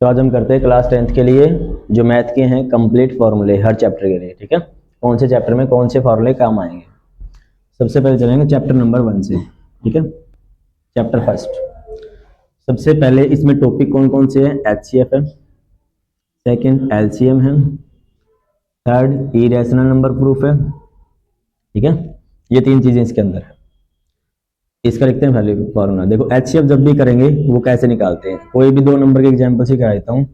तो आज हम करते हैं क्लास 10th के लिए जो मैथ के हैं कंप्लीट फॉर्मूले हर चैप्टर के लिए। ठीक है, कौन से चैप्टर में कौन से फॉर्मूले काम आएंगे। सबसे पहले चलेंगे चैप्टर नंबर 1 से। ठीक है, चैप्टर फर्स्ट। सबसे पहले इसमें टॉपिक कौन कौन से हैं? HCF है, सेकंड LCM है, थर्ड इरेशनल नंबर प्रूफ है। ठीक है, ये तीन चीजें इसके अंदर है। इसका लिखते हैं वैल्यू फॉर्मूला। देखो HCF जब भी करेंगे वो कैसे निकालते हैं, कोई भी दो नंबर के एग्जांपल से करा देता हूँ।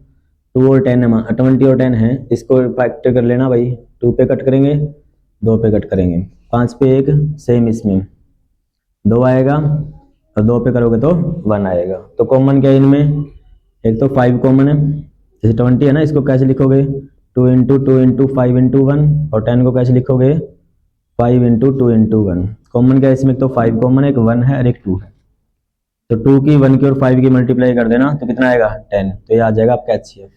2 और 10 है, 20 और 10 है, इसको फैक्टर कर लेना भाई। 2 पे कट करेंगे, 2 पे कट करेंगे, 5 पे 1, सेम इसमें 2 आएगा और 2 पे करोगे तो 1 आएगा। तो कॉमन क्या है इनमें? एक तो 5 कॉमन है, जैसे 20 है ना, इसको कैसे लिखोगे? 2 इंटू 2 इंटू 5 इंटू 1। और 10 को कैसे लिखोगे? 5 इंटू 2 इंटू 1। कॉमन क्या है इसमें? तो 5 कॉमन है, एक 1 है और एक 2 है। तो 2 की 1 की और 5 की मल्टीप्लाई कर देना तो कितना आएगा? 10। तो ये आ जाएगा आपका HCF।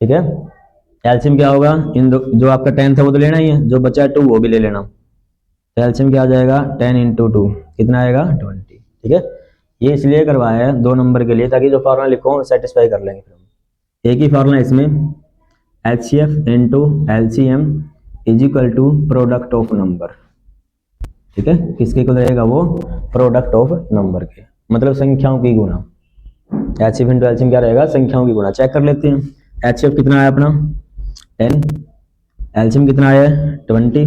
ठीक है, एलसीएम क्या होगा? इन जो आपका 10 था वो तो लेना ही है, जो बचा है 2 वो भी ले लेना। तो एलसीएम क्या आ जाएगा? 10 इंटू 2 कितना आएगा? 20। ठीक है, ये इसलिए करवाया है 2 नंबर के लिए ताकि जो फॉर्मूला लिखो सेटिस्फाई कर लेंगे। फिर एक ही फॉर्मूला इसमें, HCF into LCM is equal to product of number. ठीक है, किसके इक्वल रहेगा वो? प्रोडक्ट ऑफ नंबर के, मतलब संख्याओं की गुणा। HCF इंटू LCM क्या रहेगा? संख्याओं की गुणा। चेक कर लेते हैं। HCF कितना आया अपना? 10, LCM कितना आया? 20।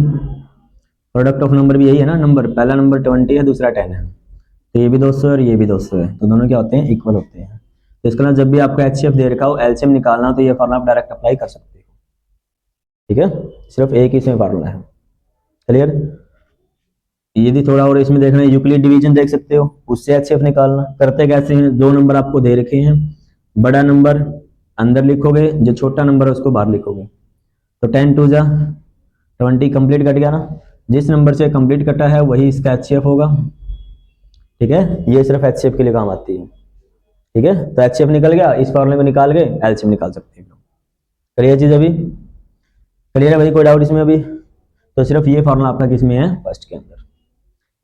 प्रोडक्ट ऑफ नंबर भी यही है ना, नंबर पहला नंबर 20 है, दूसरा 10 है, तो ये भी 200 और ये भी 200 है, तो दोनों क्या होते हैं? इक्वल होते हैं। तो इसके अलावा जब भी आपको HCF दे रखा हो, LCM निकालना हो, तो ये फॉर्मूला आप डायरेक्ट अप्लाई कर सकते हो। ठीक है, सिर्फ एक ही इसमें फॉर्मूला है। क्लियर? यदि थोड़ा और इसमें देखना है, यूक्लिड डिवीजन देख सकते हो, उससे HCF निकालना। करते कैसे हैं? 2 नंबर आपको दे रखे हैं, बड़ा नंबर अंदर लिखोगे, जो छोटा नंबर है उसको बाहर लिखोगे। तो 10 2 जा 20 कंप्लीट कट गया ना, जिस नंबर से कंप्लीट कटा है वही इसका HCF होगा। ठीक है, ये सिर्फ HCF के लिए काम आती है। ठीक है, तो HCF निकल गया, इस फॉर्मूले को निकाल के LCM निकाल सकते हैं। क्लियर चीज? अभी क्लियर है भाई? कोई डाउट इसमें अभी? तो सिर्फ ये फॉर्मूला आपका किसमें है? फर्स्ट के अंदर।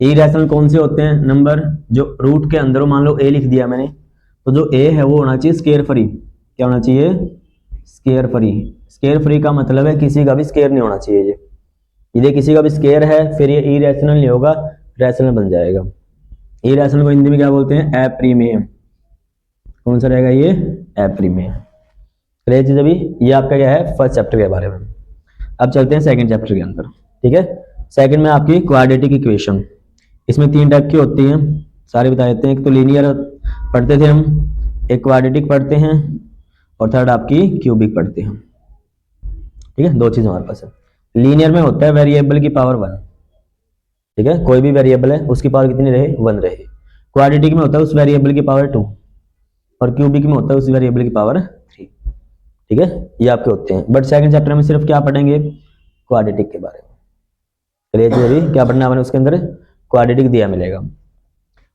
इरेशनल कौन से होते हैं? नंबर जो रूट के अंदर हो, मान लो A लिख दिया मैंने, तो जो A है वो होना चाहिए स्केयर फ्री। क्या होना चाहिए? Square free. स्केयर फ्री का मतलब है किसी का भी स्केयर नहीं होना चाहिए। ये किसी का भी स्केयर है फिर ये इरेशनल नहीं होगा, रैशनल बन जाएगा। इरेशनल को हिंदी में क्या बोलते हैं? अप्रिमेय। कौन सा रहेगा ये? अप्रिमेय। क्लियर चीज? अभी ये आपका क्या है? फर्स्ट चैप्टर के बारे में। अब चलते हैं सेकंड चैप्टर के अंदर। ठीक है, सेकंड में आपकी क्वाड्रेटिक इक्वेशन। इसमें 3 टाइप की होती हैं, सारे बता देते हैं। एक तो लीनियर पढ़ते थे हम, एक क्वाड्रेटिक पढ़ते हैं, और थर्ड आपकी क्यूबिक पढ़ते हैं। ठीक है, 2 चीज हमारे पास है। लीनियर में होता है वेरिएबल की पावर 1। ठीक है, कोई भी वेरिएबल है उसकी पावर कितनी रहे? 1 रहे। क्वाड्रेटिक में होता है उस वेरिएबल की पावर 2, और क्यूबिक में होता है उस वेरिएबल की पावर 3। ठीक है, ये आपके होते हैं। बट सेकंड चैप्टर में सिर्फ क्या पढ़ेंगे? क्वाड्रेटिक के बारे में। क्लियर? क्या पढ़ना है उसके अंदर? क्वाड्रेटिक दिया मिलेगा।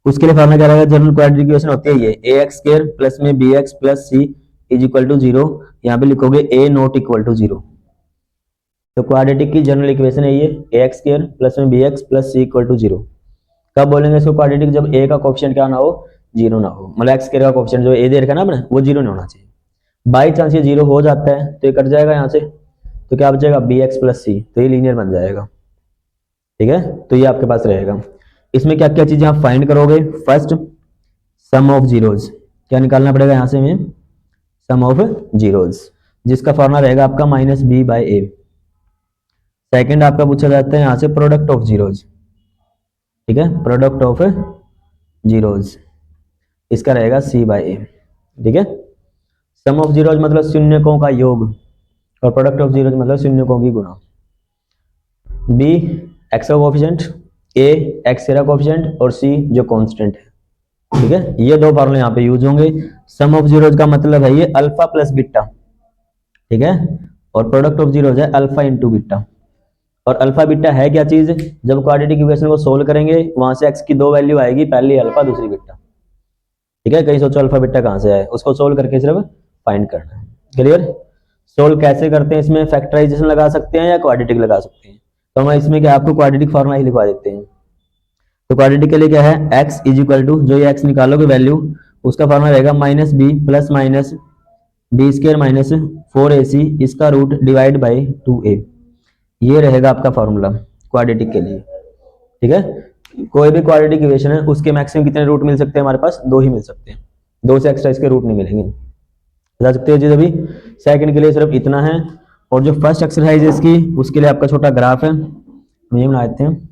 उसके लिए फॉर्मूला क्या रहेगा? जनरल क्वाड्रेटिक इक्वेशन होती है ये, ax स्क्वायर प्लस में bx plus c is equal to 0। यहाँ पे लिखोगे a नॉट इक्वल टू 0। तो क्वाड्रेटिक की जनरल इक्वेशन है ये, ax स्क्वायर प्लस में bx plus c equal to 0। कब बोलेंगे इसको क्वाड्रेटिक? जब a का कोएफिशिएंट क्या ना हो? 0 ना हो। मतलब x स्क्वायर का कोएफिशिएंट जो a दे रखा है ना अपने, वो 0 नहीं होना चाहिए। बाई चांस ये 0 हो जाता है तो ये कट जाएगा यहाँ से, तो क्या बचेगा? bx प्लस c, तो ये लीनियर बन जाएगा। ठीक है, तो ये आपके पास रहेगा। इसमें क्या क्या चीजें आप फाइंड करोगे? First, sum of zeros. क्या निकालना पड़ेगा यहाँ से हमें? सम ऑफ जीरोज, जिसका फॉर्मूला रहेगा आपका -b/a। सेकंड आपका पूछा जाता है यहाँ से प्रोडक्ट ऑफ जीरोज। ठीक है, प्रोडक्ट ऑफ जीरोज, इसका रहेगा c/a। ठीक है, सम ऑफ जीरोज मतलब शून्यकों का योग, और प्रोडक्ट ऑफ जीरोज मतलब शून्यकों की गुणा। b x का कोएफिशिएंट, a x का कोएफिशिएंट, और c जो कांस्टेंट है। ठीक है, ये 2 फॉर्मूले यहाँ पे यूज होंगे। सम ऑफ जीरोज का मतलब है ये अल्फा प्लस बीटा। ठीक है, और प्रोडक्ट ऑफ जीरोज है अल्फा इंटू बीटा। और अल्फा बीटा है क्या चीज? जब क्वाड्रेटिक इक्वेशन को सोल्व करेंगे वहां से x की 2 वैल्यू आएगी, पहली अल्फा दूसरी बीटा। ठीक है, कहीं सोचो अल्फा बीटा कहां से आए, उसको सोल्व करके सिर्फ फाइंड करना है। क्लियर? सोल्व कैसे करते हैं? इसमें फैक्टराइजेशन लगा सकते हैं या क्वाड्रेटिक लगा सकते हैं। तो हम इसमें क्या आपको क्वाड्रेटिक फॉर्मूला ही लिखवा देते हैं। तो क्वाड्रेटिक के लिए क्या है? x इज इक्वल टू, जो ये x निकालोगे वैल्यू, उसका फॉर्मूला रहेगा -b plus minus B square minus 4ac इसका रूट डिवाइड बाई 2a, ये रहेगा आपका फॉर्मूला क्वाड्रेटिक के लिए। ठीक है, कोई भी क्वाड्रेटिक इक्वेशन है उसके मैक्सिमम कितने रूट मिल सकते हैं हमारे पास? 2 ही मिल सकते हैं, 2 से एक्स्ट्रा इसके रूट नहीं मिलेंगे। बता सकते हो जी। अभी सेकंड के लिए सिर्फ इतना है। और जो फर्स्ट एक्सरसाइज है इसकी, उसके लिए आपका छोटा ग्राफ है, हम ये बना देते हैं,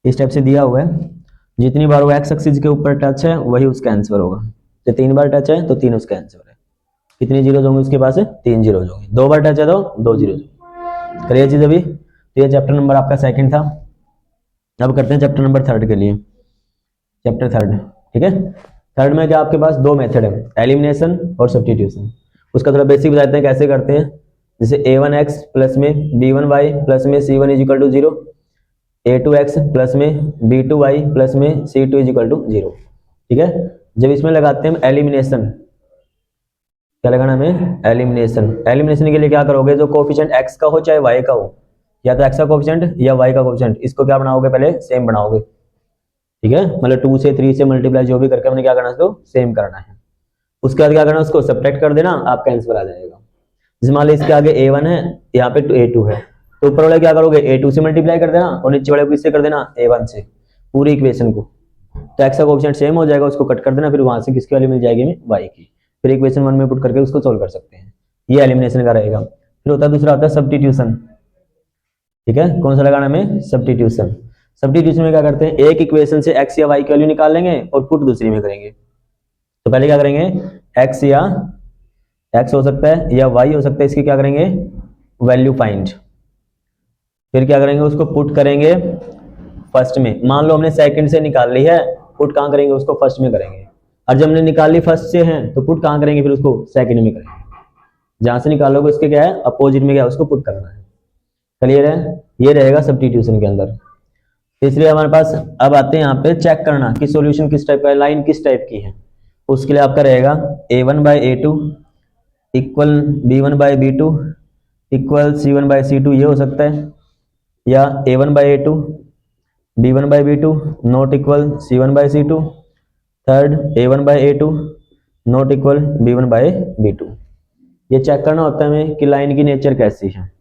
इस टाइप से दिया हुआ है। जितनी बार वो एक्स एक्सिस के ऊपर टच है वही उसका आंसर होगा। तो 3 बार टच है तो 3 उसका आंसर है। कितने जीरोज होंगे उसके पास? 3 जीरोज होंगे। 2 बार टच है तो 2 जीरोज। करिए चीज अभी। तो ये चैप्टर नंबर आपका सेकंड था। अब करते हैं चैप्टर नंबर थर्ड के लिए। चैप्टर थर्ड, ठीक है। थर्ड में क्या आपके पास 2 मेथड है, एलिमिनेशन और सब्स्टिट्यूशन। उसका थोड़ा बेसिक बताते हैं कैसे करते हैं। जैसे a1x प्लस में b1y प्लस में c1 is equal to 0, a2x plus में b2y प्लस में c2 इज इक्वल टू 0। ठीक है, जब इसमें लगाते हैं हम एलिमिनेशन, क्या लगाना हमें? एलिमिनेशन। एलिमिनेशन के लिए क्या करोगे? जो कोफिशिएंट x का हो चाहे y का हो, या तो x का कोफिशिएंट या y का कोफिशिएंट, इसको क्या बनाओगे? पहले सेम बनाओगे। ठीक है, मतलब 2 से 3 से मल्टीप्लाई जो भी करके हमने क्या करना है, उसको सेम करना है। उसके बाद क्या करना है? उसको सब्ट्रैक्ट कर देना, आपका आंसर आ जाएगा। जैसे मान लो इसके आगे a1 है, यहाँ पे a2 है, तो ऊपर वाले क्या करोगे? a2 से मल्टीप्लाई कर देना और नीचे वाले को किससे कर देना? a1 से, पूरी इक्वेशन को। तो x का कोफिशिएंट सेम हो जाएगा, उसको कट कर देना, फिर वहां से किसकी वैल्यू मिल जाएगी? y की। फिर इक्वेशन 1 में पुट करके उसको सोल्व कर सकते हैं। ये एलिमिनेशन का रहेगा। फिर होता है दूसरा, होता है सब्स्टिट्यूशन। ठीक है, कौन सा लगाना हमें? सब्स्टिट्यूशन। सब्स्टिट्यूशन में क्या करते हैं? एक इक्वेशन से x या y की वैल्यू निकाल लेंगे और पुट दूसरी में करेंगे। तो पहले क्या करेंगे? x या x हो सकता है या y हो सकता है, इसकी क्या करेंगे? Value find. फिर क्या करेंगे? उसको पुट करेंगे फर्स्ट में। मान लो हमने सेकंड से निकाल ली है, पुट कहाँ करेंगे? उसको फर्स्ट में करेंगे। और जब हमने निकाल ली फर्स्ट से है तो पुट कहाँ करेंगे? फिर उसको सेकंड में करेंगे। जहां से निकालोगे उसके क्या है? अपोजिट में क्या है? उसको पुट करना है। क्लियर है? ये रहेगा सब्स्टिट्यूशन के अंदर। इसलिए हमारे पास अब आते हैं यहाँ पे चेक करना कि सॉल्यूशन किस टाइप का है, लाइन किस टाइप की है। उसके लिए आपका रहेगा a1/a2 equal b1/b2 equal c1/c2, ये हो सकता है। या a1/a2 b1/b2 not equal c1/c2। Third a1/a2 not equal b1/b2। ये चेक करना होता है हमें कि लाइन की नेचर कैसी है,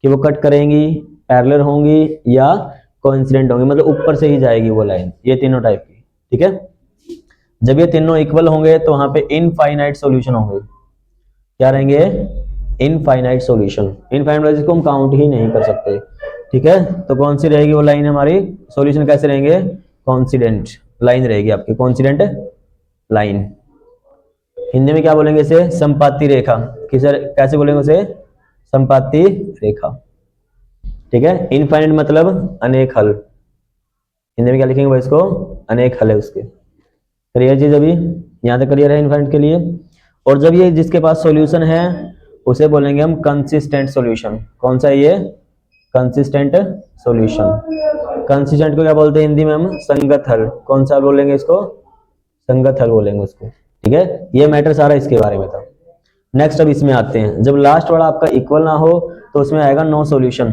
कि वो कट करेंगी, पैरेलल होंगी या कोइंसिडेंट होंगी, मतलब ऊपर से ही जाएगी वो लाइन। ये तीनों टाइप की। ठीक है, जब ये तीनों इक्वल होंगे तो वहां पे इनफाइनाइट सॉल्यूशन होंगे। क्या रहेंगे? Infinite solution. इनफाइनाइट जिसको हम काउंट ही नहीं कर सकते। ठीक है, तो कौन सी रहेगी वो लाइन हमारी? सॉल्यूशन कैसे रहेंगे? कोइंसिडेंट लाइन रहेगी आपकी, कोइंसिडेंट लाइन। हिंदी में क्या बोलेंगे इसे? संपाती रेखा। कैसे बोलेंगे उसे? संपाती रेखा। ठीक है, इनफाइनाइट मतलब अनेक हल। हिंदी में क्या लिखेंगे वो? इसको अनेक हल है उसके। क्लियर चीज अभी यहां तक क्लियर है इनफाइनाइट के लिए। और जब ये जिसके पास सॉल्यूशन है उसे बोलेंगे हम कंसिस्टेंट सॉल्यूशन। कौन सा? ये कंसिस्टेंट सॉल्यूशन। कंसिस्टेंट को क्या बोलते हैं हिंदी में? हम संगत हल। कौन सा बोलेंगे इसको? संगत हल बोलेंगे उसको। ठीक है, ये मैटर सारा इसके बारे में था। नेक्स्ट अब इसमें आते हैं, जब लास्ट वाला आपका इक्वल ना हो तो उसमें आएगा नो सॉल्यूशन।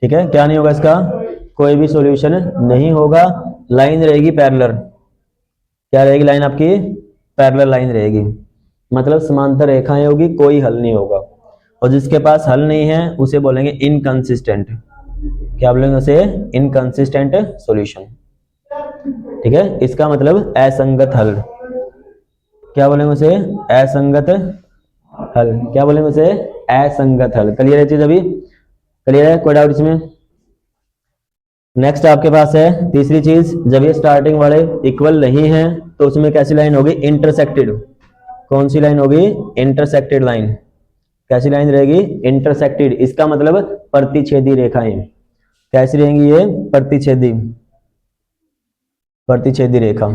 ठीक है, क्या नहीं होगा इसका? कोई भी सॉल्यूशन नहीं होगा। लाइन रहेगी पैरेलल। क्या रहेगी लाइन आपकी? पैरेलल लाइन रहेगी, मतलब समांतर रेखाएं होगी, कोई हल नहीं होगा। और जिसके पास हल नहीं है उसे बोलेंगे इनकंसिस्टेंट। क्या बोलेंगे उसे? Inconsistent solution. ठीक है, इसका मतलब असंगत हल। क्या बोलेंगे उसे? असंगत हल। क्या बोलेंगे उसे? असंगत हल। क्लियर है चीज अभी? क्लियर है? कोई डाउट इसमें? नेक्स्ट आपके पास है तीसरी चीज, जब ये स्टार्टिंग वाले इक्वल नहीं है तो उसमें कैसी लाइन होगी? इंटरसेक्टेड। कौन सी लाइन होगी? Intersected line. कैसी लाइन रहेगी? इंटरसेक्टेड। इसका मतलब प्रतिच्छेदी रेखाएं। कैसी रहेंगी ये? प्रतिच्छेदी, प्रतिच्छेदी रेखा।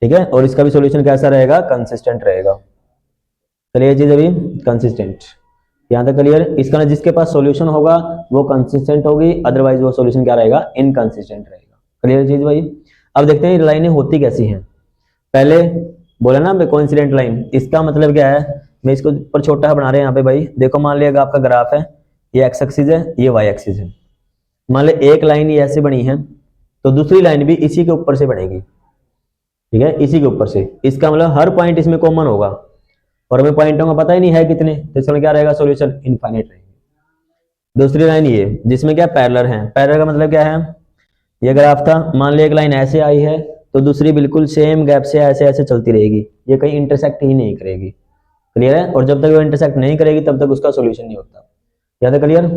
ठीक है, और इसका भी सॉल्यूशन कैसा रहेगा? कंसिस्टेंट रहेगा। क्लियर चीज अभी? कंसिस्टेंट। यहां तक क्लियर? इसका ना जिसके पास सॉल्यूशन होगा वो कंसिस्टेंट होगी, अदरवाइज वो सॉल्यूशन क्या रहेगा? इनकंसिस्टेंट रहेगा। क्लियर चीज भाई? अब देखते हैं लाइनें होती कैसी हैं। पहले बोला ना हमने कोइंसिडेंट लाइन, इसका मतलब क्या है? मैं इसको ऊपर छोटा बना रहे हैं यहाँ पे भाई। देखो मान लिया आपका ग्राफ है, ये एक्स एक्सिस है, ये वाई एक्सिस है। मान लो एक लाइन ये ऐसे बनी है तो दूसरी लाइन भी इसी के ऊपर से बनेगी। ठीक है, इसी के ऊपर से। इसका मतलब हर पॉइंट इसमें कॉमन होगा। और हमें पॉइंटों का पता ही नहीं है कितने, तो इसमें क्या रहेगा सॉल्यूशन, इनफाइनाइट रहेगा। दूसरी लाइन ये जिसमें क्या पैरेलल है, पैरेलल का मतलब क्या है, ये ग्राफ था, मान लिया एक लाइन ऐसे आई है तो दूसरी बिल्कुल सेम गैप से ऐसे ऐसे चलती रहेगी, ये कहीं इंटरसेक्ट ही नहीं करेगी। क्लियर है, और जब तक वो इंटरसेक्ट नहीं करेगी तब तक उसका सॉल्यूशन नहीं होता। याद है, क्लियर।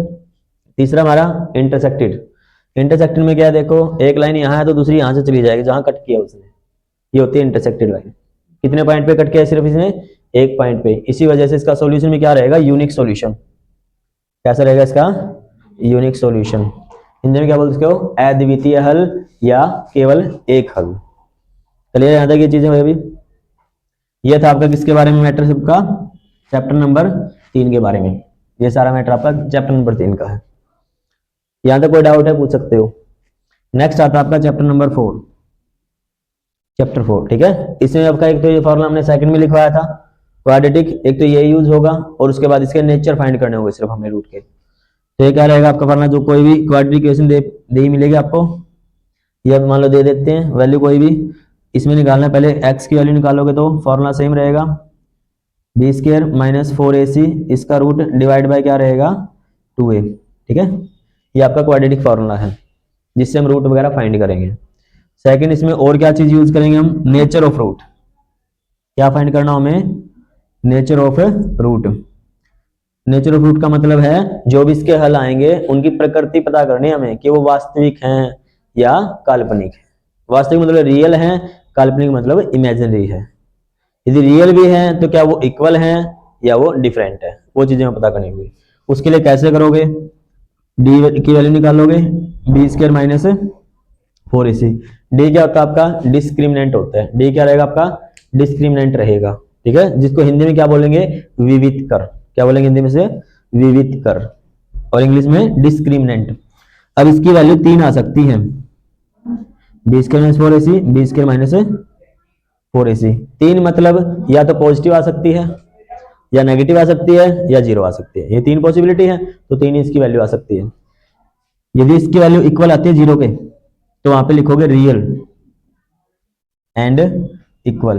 तीसरा हमारा इंटरसेक्टेड। इंटरसेक्टेड में क्या है, देखो एक लाइन यहाँ है तो दूसरी यहाँ से चली जाएगी जहां कट किया उसने, ये होती है इंटरसेक्टेड लाइन। कितने पॉइंट पे कट किया सिर्फ इसने, एक पॉइंट पे, इसी वजह से इसका सॉल्यूशन में क्या रहेगा, यूनिक सॉल्यूशन। कैसा रहेगा इसका, यूनिक सॉल्यूशन। हिंदी में क्या बोलते हैं इसको, अद्वितीय हल या केवल एक हल। चलिए यहाँ तक ये चीजें हुई। अभी ये था आपका किसके बारे में मैटर, सबका चैप्टर नंबर 3 के बारे में। ये सारा मैटर आपका चैप्टर नंबर 3 का है। यहाँ तक कोई डाउट है पूछ सकते हो। नेक्स्ट आता है आपका चैप्टर नंबर 4, चैप्टर 4, ठीक है। इसमें आपका एक तो ये फॉर्मूला हमने सेकंड में लिखवाया था क्वाड्रेटिक, एक तो ये यूज होगा और उसके बाद इसके नेचर फाइंड करने होंगे सिर्फ हमें रूट के। तो ये क्या रहेगा आपका फॉर्मूला, जो कोई भी क्वाड्रेटिक इक्वेशन दे ही मिलेगी आपको, ये मान लो दे देते हैं वैल्यू कोई भी, इसमें निकालना, पहले x की वैल्यू निकालोगे तो फॉर्मूला सेम रहेगा, बी स्क्वायर माइनस 4ac, इसका रूट डिवाइड बाय क्या रहेगा 2a, ठीक है। ये आपका क्वाड्रेटिक फॉर्मूला है जिससे हम रूट वगैरह फाइंड करेंगे। सेकंड इसमें और क्या चीज यूज करेंगे हम, नेचर ऑफ रूट। क्या फाइंड करना हमें, nature of root. Nature of root का मतलब है जो भी इसके हल आएंगे उनकी प्रकृति पता करनी है हमें कि वो वास्तविक हैं या काल्पनिक है। वास्तविक मतलब रियल है, काल्पनिक मतलब इमेजिनरी है। यदि रियल भी है तो क्या वो इक्वल है या वो डिफरेंट है, वो चीजें हम पता करनी होगी। उसके लिए कैसे करोगे, डी की वैल्यू निकालोगे, B square minus 4ac। D क्या होता है आपका, डिस्क्रिमिनेंट होता है। डी क्या रहेगा आपका, डिस्क्रिमिनेंट रहेगा, ठीक है, जिसको हिंदी में क्या बोलेंगे, विविध कर। क्या बोलेंगे हिंदी में से, विविध कर, और इंग्लिश में डिस्क्रिमिनेंट। अब इसकी वैल्यू 3 आ सकती है, B square minus 4ac, B square minus 4ac। 3 मतलब या तो पॉजिटिव आ सकती है या नेगेटिव आ सकती है या 0 आ सकती है, ये 3 पॉसिबिलिटी है, तो 3 इसकी वैल्यू आ सकती है। यदि इसकी वैल्यू इक्वल आती है 0 के तो वहां पे लिखोगे रियल एंड इक्वल।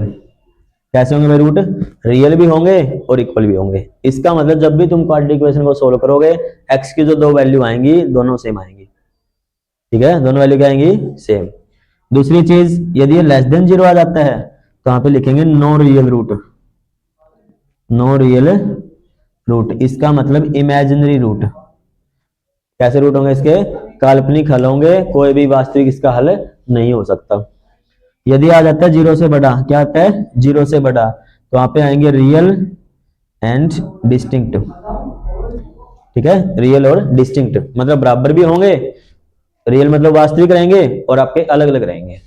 कैसे होंगे भाई रूट, रियल भी होंगे और इक्वल भी होंगे। इसका मतलब जब भी तुम क्वाड्रेटिक इक्वेशन को सोल्व करोगे, x की जो 2 वैल्यू आएंगी दोनों सेम आएंगी, ठीक है, दोनों वैल्यू क्या आएंगी, सेम। दूसरी चीज, यदि ये लेस देन 0 आ जाता है तो यहाँ पे लिखेंगे no real root, no real root, इसका मतलब इमेजिनरी रूट। कैसे रूट होंगे इसके, काल्पनिक हल होंगे, कोई भी वास्तविक इसका हल नहीं हो सकता। यदि आ जाता है 0 से बड़ा, क्या आता है 0 से बड़ा, तो वहां पे आएंगे रियल एंड डिस्टिंक्ट, ठीक है, रियल और डिस्टिंक्ट मतलब बराबर भी होंगे, रियल मतलब वास्तविक रहेंगे और आपके अलग अलग रहेंगे।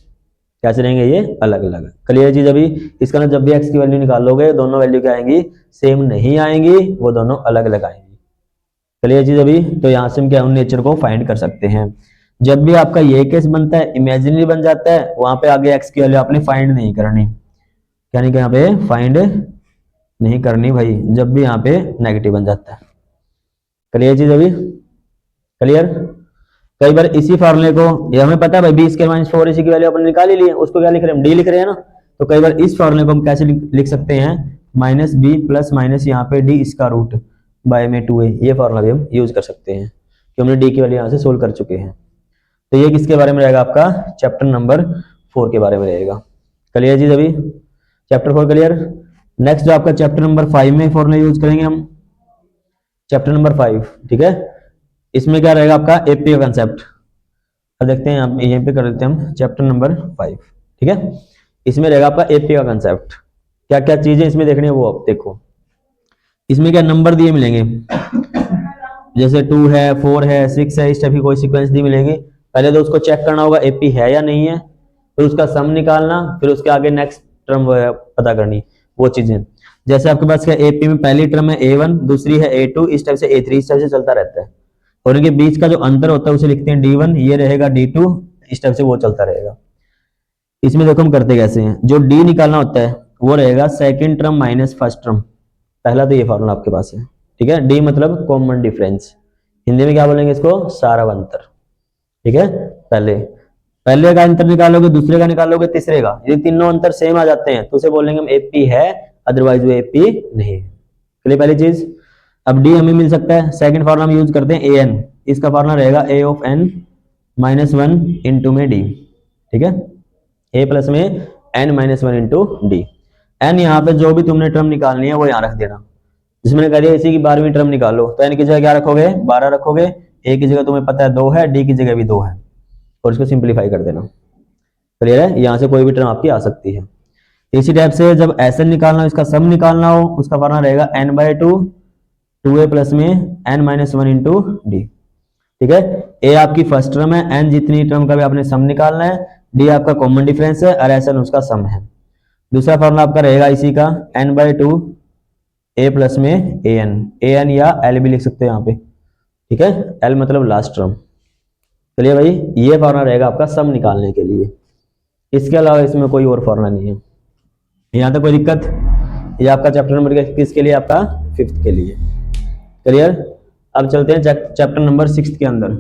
कैसे रहेंगे ये, अलग अलग। क्लियर चीज। अभी इसका ना जब भी x की वैल्यू निकालोगे दोनों वैल्यू क्या आएंगी, सेम नहीं आएंगी, वो दोनों अलग अलग आएंगी। क्लियर चीज। अभी तो यहाँ से हम क्या नेचर को फाइंड कर सकते हैं। जब भी आपका ये केस बनता है, इमेजिनरी बन जाता है, वहां पे आगे x की वैल्यू आपने फाइंड नहीं करनी, यानी कि यहाँ पे फाइंड नहीं करनी भाई, जब भी यहाँ पे नेगेटिव बन जाता है। क्लियर चीज। अभी क्लियर। कई बार इसी फॉर्मूले को, ये हमें पता है भाई बी स्क्वायर माइनस 4ac की वैल्यू अपन निकाल ही ली है, उसको क्या लिख रहे हैं, डी लिख रहे हैं ना। तो कई बार इस फॉर्मूले को हम कैसे लिख सकते हैं, माइनस बी प्लस माइनस यहाँ पे डी इसका रूट बाय में 2a, ये फॉर्मूला भी हम यूज कर सकते हैं कि हमने डी की वैल्यू यहाँ से सोल्व कर चुके हैं। तो ये किसके बारे में रहेगा, आपका चैप्टर नंबर 4 के बारे में रहेगा। क्लियर चीज। अभी चैप्टर 4 क्लियर। नेक्स्ट जो आपका चैप्टर नंबर 5 में फॉर्मूला यूज करेंगे हम, चैप्टर नंबर 5, ठीक है। इसमें क्या रहेगा आपका एपी का कंसेप्ट। अब देखते हैं आप यहीं पे कर देते हैं हम चैप्टर नंबर 5, ठीक है। इसमें रहेगा आपका एपी का कंसेप्ट। क्या क्या चीजें इसमें देखनी है वो आप देखो। इसमें क्या नंबर दिए मिलेंगे, जैसे 2 है, 4 है, 6 है, इस टाइप की कोई सीक्वेंस दी मिलेगी। पहले तो उसको चेक करना होगा एपी है या नहीं है, फिर उसका सम निकालना, फिर उसके आगे नेक्स्ट टर्म पता करनी, वो चीजें। जैसे आपके पास क्या एपी में पहली टर्म है a1, दूसरी है a2, इस टाइप से a3, इस टाइप से चलता रहता है, और इनके बीच का जो अंतर होता है उसे लिखते हैं d1, ये रहेगा d2, इस टाइप से वो चलता रहेगा। इसमें देखो हम करते कैसे हैं, जो d निकालना होता है वो रहेगा second term minus first term. पहला तो ये फॉर्मूला आपके पास है, ठीक है। d मतलब कॉमन डिफरेंस, हिंदी में क्या बोलेंगे इसको, सारा अंतर, ठीक है। पहले का अंतर निकालोगे, दूसरे का निकालोगे, तीसरे का, यदि तीनों अंतर सेम आ जाते हैं तो उसे बोलेंगे हम एपी है अदरवाइज वो AP नहीं है। क्लियर पहली चीज। अब D हमें मिल सकता है, सेकंड फॉर्मूला हम यूज करते हैं AN, इसका फॉर्मूला रहेगा A of N minus 1 into में D, ठीक है, A प्लस में N minus 1 into D। N यहाँ पे जो भी तुमने टर्म निकालनी है वो यहाँ रख देना, जिसमें मैंने कह दिया इसी की 12वीं टर्म निकालो, तो N की जगह क्या रखोगे 12 रखोगे, A की जगह तुम्हें पता है 2 है, D की जगह भी 2 है, और इसको सिंप्लीफाई कर देना। क्लियर है, यहाँ से कोई भी टर्म आपकी आ सकती है। इसी टाइप से जब SN निकालना हो, इसका सम निकालना हो, उसका फॉर्मूला रहेगा N/2 2A प्लस में N माइनस 1 इंटू D, ठीक है। A आपकी फर्स्ट टर्म है, N जितनी टर्म का भी आपने सम निकालना है, D आपका कॉमन डिफरेंस है और SN उसका सम है। दूसरा फॉर्मूला आपका रहेगा इसी का N/2 A प्लस में AN या L भी लिख सकते हैं यहाँ पे, ठीक है, L मतलब लास्ट टर्म। चलिए भाई, ये फॉर्मूला रहेगा आपका सम निकालने के लिए, इसके अलावा इसमें कोई और फॉर्मूला नहीं है। यहाँ तक कोई दिक्कत? ये आपका चैप्टर नंबर किसके लिए? आपका 5th के लिए। क्लियर। अब चलते हैं चैप्टर नंबर 6 के अंदर।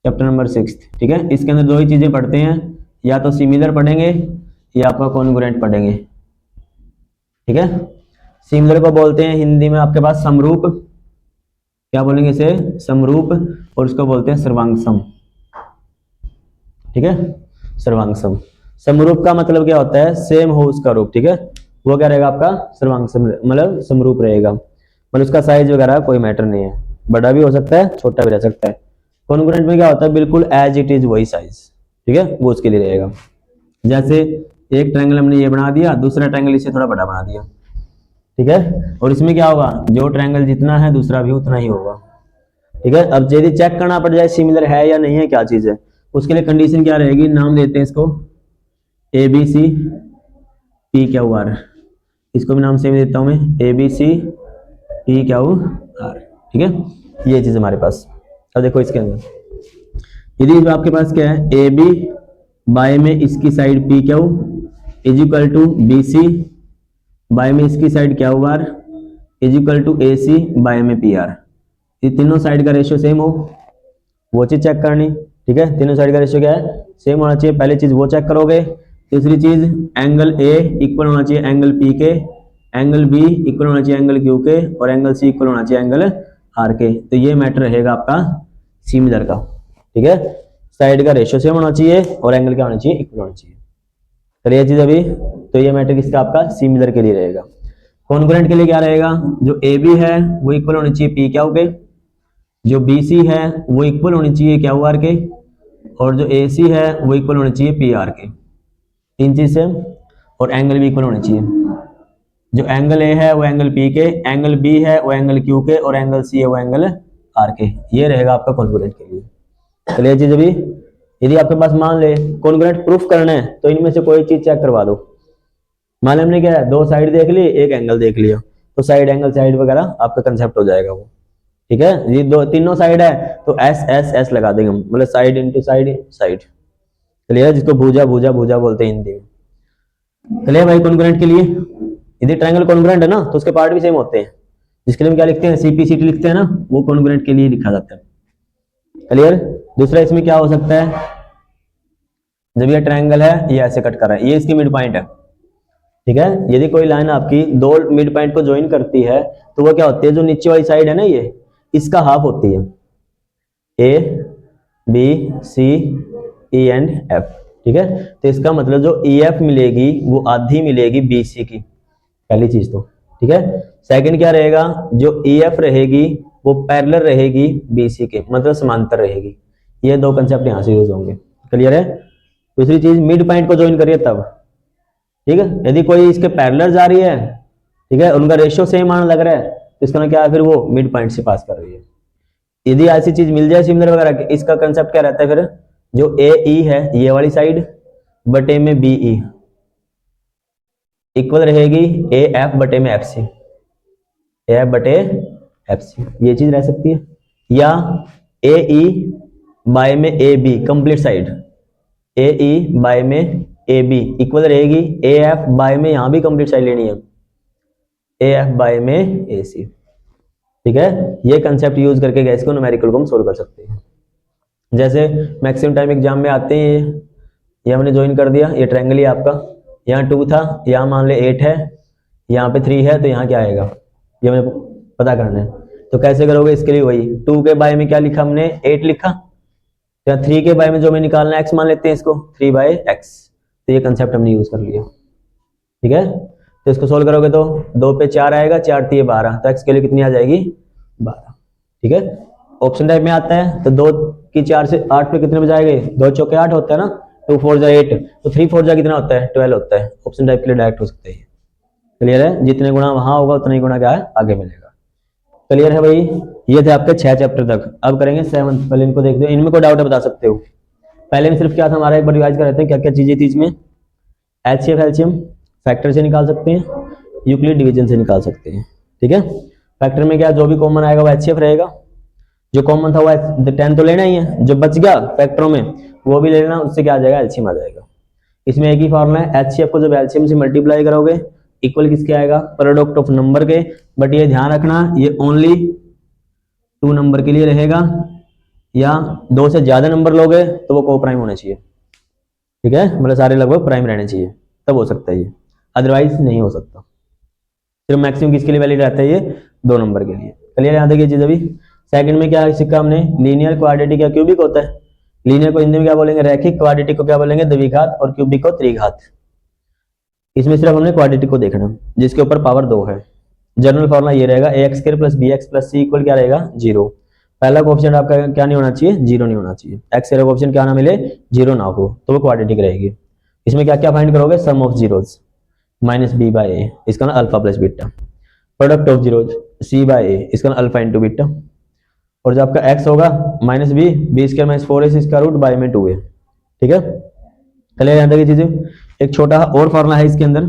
चैप्टर नंबर 6, ठीक है, इसके अंदर दो ही चीजें पढ़ते हैं, या तो सिमिलर पढ़ेंगे या आपका कॉन्ग्रुएंट पढ़ेंगे, ठीक है। सिमिलर को बोलते हैं हिंदी में आपके पास समरूप, क्या बोलेंगे इसे? समरूप, और उसको बोलते हैं सर्वांगसम, ठीक है, सर्वांगसम। समरूप का मतलब क्या होता है? सेम हो उसका रूप, ठीक है, वो क्या रहेगा आपका? सर्वांगसम, मतलब समरूप रहेगा, मतलब उसका साइज वगैरह कोई मैटर नहीं है, बड़ा भी हो सकता है छोटा भी रह सकता है। कॉन्ग्रुएंट में क्या होता है? बिल्कुल एज इट इज वही साइज, ठीक है, वो उसके लिए रहेगा। जैसे एक ट्रायंगल हमने ये बना दिया, दूसरा ट्रायंगल इसे थोड़ा बड़ा बना दिया, ठीक है, और इसमें क्या होगा? जो ट्रायंगल जितना है दूसरा भी उतना ही होगा, ठीक है। अब यदि चेक करना पड़ जाए सिमिलर है या नहीं है, क्या चीज है, उसके लिए कंडीशन क्या रहेगी? नाम देते हैं इसको ABC PQR, इसको भी नाम सेम देता हूं मैं, ABC PQR, ठीक है, ये चीज हमारे पास। अब देखो इसके अंदर यदि आपके पास क्या है? AB बाय में इसकी side PQ is equal to BC by में इसकी side QR is equal to AC by में PR, ये तीनों साइड का रेशियो सेम हो, वो चीज चेक करनी, ठीक है। तीनों साइड का रेशियो क्या है? सेम होना चाहिए, पहली चीज वो चेक करोगे। तीसरी चीज एंगल A इक्वल होना चाहिए एंगल P के, एंगल B इक्वल होना चाहिए एंगल Q के, और एंगल C इक्वल होना चाहिए एंगल R के। तो ये मैटर रहेगा आपका सिमिलर का, ठीक है, साइड का रेशियो सेम होना चाहिए और एंगल क्या होना चाहिए? इक्वल होना चाहिए। चलिए चीज अभी, तो ये मैटर किसका? आपका सिमिलर के लिए रहेगा। कॉन्ग्रुएंट के लिए क्या रहेगा? जो AB है वो इक्वल होनी चाहिए PQ के, जो BC है वो इक्वल होनी चाहिए QR के, और जो AC है वो इक्वल होनी चाहिए PR के, तीन चीज से, और एंगल भी इक्वल होने चाहिए। जो एंगल A है वो एंगल P के, एंगल B है वो एंगल Q के, और एंगल C है वो एंगल R के। ये रहेगा आपका कॉन्ग्रुएंट के लिए। चलिए चीज अभी, यदि आपके पास मान ले कॉन्ग्रुएंट प्रूफ करना है तो इनमें से कोई चीज चेक करवा दो। मान हमने क्या है? दो साइड देख ली, एक एंगल देख लिया, तो साइड एंगल साइड वगैरह आपका कंसेप्ट हो जाएगा वो, ठीक है। ये दो तीनों साइड है तो S लगा देंगे हम, मतलब साइड इंटू साइड साइड, चलिए, जिसको भुजा भुजा भुजा बोलते हैं हिंदी में। चलिए भाई, कॉन्ग्रुएंट के लिए यदि ट्रायंगल कॉन्ग्रुएंट है ना तो उसके पार्ट भी सेम होते हैं, जिसके लिए हम क्या लिखते हैं? CP/CT लिखते हैं ना, वो कॉन्ग्रुएंट के लिए लिखा जाता है। क्लियर। दूसरा इसमें क्या हो सकता है? जब ये ट्रायंगल है, ये ऐसे कट कर रहा है, ये इसकी मिड पॉइंट है, ठीक है। यदि कोई लाइन आपकी दो मिड पॉइंट को ज्वाइन करती है तो वो क्या होती है? जो नीचे वाली साइड है ना, ये इसका हाफ होती है, A B C E and F, ठीक है। तो इसका मतलब जो EF मिलेगी वो आधी मिलेगी BC की, पहली चीज तो, ठीक है। सेकंड क्या रहेगा? जो EF रहेगी वो पैरेलल रहेगी BC के, मतलब समांतर रहेगी। ये दो कंसेप्ट यहां से यूज होंगे। क्लियर है। दूसरी चीज मिड पॉइंट को ज्वाइन करिए तब, ठीक है। यदि कोई इसके पैरेलल जा रही है, ठीक है, उनका रेशियो सेम आने लग रहा है, तो इसका क्या है? फिर वो मिड पॉइंट से पास कर रही है। यदि ऐसी चीज मिल जाए सिमिलर वगैरह, इसका कंसेप्ट क्या रहता है फिर? जो AE है ये वाली साइड बटे में BE इक्वल रहेगी AF बटे में FC, AF बटे FC, ये चीज रह सकती है। या AE बाय में AB complete side, AE by में AB इक्वल रहेगी AF बाय में, यहां भी कंप्लीट साइड लेनी है, AF बाय में AC, ठीक है। ये कंसेप्ट यूज करके गैस को न्यूमेरिकल को हम सोल्व कर सकते हैं। जैसे मैक्सिमम टाइम एग्जाम में आते हैं, ये हमने ज्वाइन कर दिया, ये ट्रायंगल ही आपका, यहाँ 2 था, यहाँ मान ले 8 है, यहाँ पे 3 है तो यहाँ क्या आएगा, ये हमें पता करना है। तो कैसे करोगे, इसके लिए वही 2 के बाय में क्या लिखा हमने, 8 लिखा, या 3 के बाय में जो हमें निकालना है x मान लेते हैं इसको 3/x। तो ये कंसेप्ट हमने यूज कर लिया, ठीक है। तो इसको सोल्व करोगे तो 2 पे 4 आएगा, 4 3 12, तो x के लिए कितनी आ जाएगी 12, ठीक है। ऑप्शन टाइप में आता है तो 2 की 4 से 8 पे कितने बजाएंगे, 2 चौके 8 होता है ना, 2 4 जा 8, तो 3 4 जा कितना होता है 12 होता है। ऑप्शन टाइप के लिए डायरेक्ट हो सकते हैं, क्लियर है। जितने गुना वहां होगा उतना ही गुना क्या है आगे मिलेगा, क्लियर है भाई। ये थे आपके 6 चैप्टर तक। अब करेंगे 7th, पहले इनको देखते हो, इनमें कोई डाउट है बता सकते हो। पहले में सिर्फ क्या था हमारा, एक बार रिवाइज करते हैं क्या क्या चीजें थी इसमें। एचसीएफ एलसीएम फैक्टर से निकाल सकते हैं, यूक्लिड डिवीजन से निकाल सकते हैं, ठीक है। फैक्टर में क्या, जो भी कॉमन आएगा वो एचसीएफ रहेगा, जो कॉमन था वो 10 तो लेना ही है, जो बच गया फैक्टरों में वो भी ले लेना, उससे क्या आ जाएगा एलसीएम आ जाएगा। इसमें एक ही फॉर्मूला है, एचसीएफ को जब एलसीएम से मल्टीप्लाई करोगे इक्वल किसके आएगा, प्रोडक्ट ऑफ नंबर के। बट ये ध्यान रखना ये ओनली 2 नंबर के लिए रहेगा, या 2 से ज्यादा नंबर लोगे तो वो को प्राइम होने चाहिए, ठीक है, मतलब सारे लगभग प्राइम रहने चाहिए तब हो सकता है ये, अदरवाइज नहीं हो सकता। सिर्फ मैक्सिमम किसके लिए वैलिड रहता है ये 2 नंबर के लिए, क्लियर। यहाँ तक ये चीज। अभी सेकंड में क्या सीखा हमने, लीनियर क्वाड्रेटिक या क्यूबिक होता है। लीनियर को हिंदी में क्या बोलेंगे रैखिक, क्वाड्रेटिक को क्या बोलेंगे द्विघात, और क्यूबिक को त्रिघात। इसमें सिर्फ हमने क्वाड्रेटिक को देखना जिसके ऊपर पावर 2 है। जनरल फॉर्मूला ये रहेगा ax² + bx + c इक्वल क्या रहेगा 0। पहला कोएफिशिएंट आपका क्या नहीं होना चाहिए, 0 नहीं होना चाहिए। x का कोएफिशिएंट क्या ना मिले 0 ना हो तो वो क्वाड्रेटिक रहेगी। इसमें क्या क्या फाइंड करोगे, सम ऑफ जीरोस -b/a, इसका ना alpha plus beta, product of zeros c/a, इसका ना अल्फा इंटू बीटा, और जो आपका x होगा -b, b² - 4ac इसका रूट बाय में 2a, ठीक है। क्लियर यहाँ तक ये चीजें। एक छोटा और फॉर्मूला है इसके अंदर,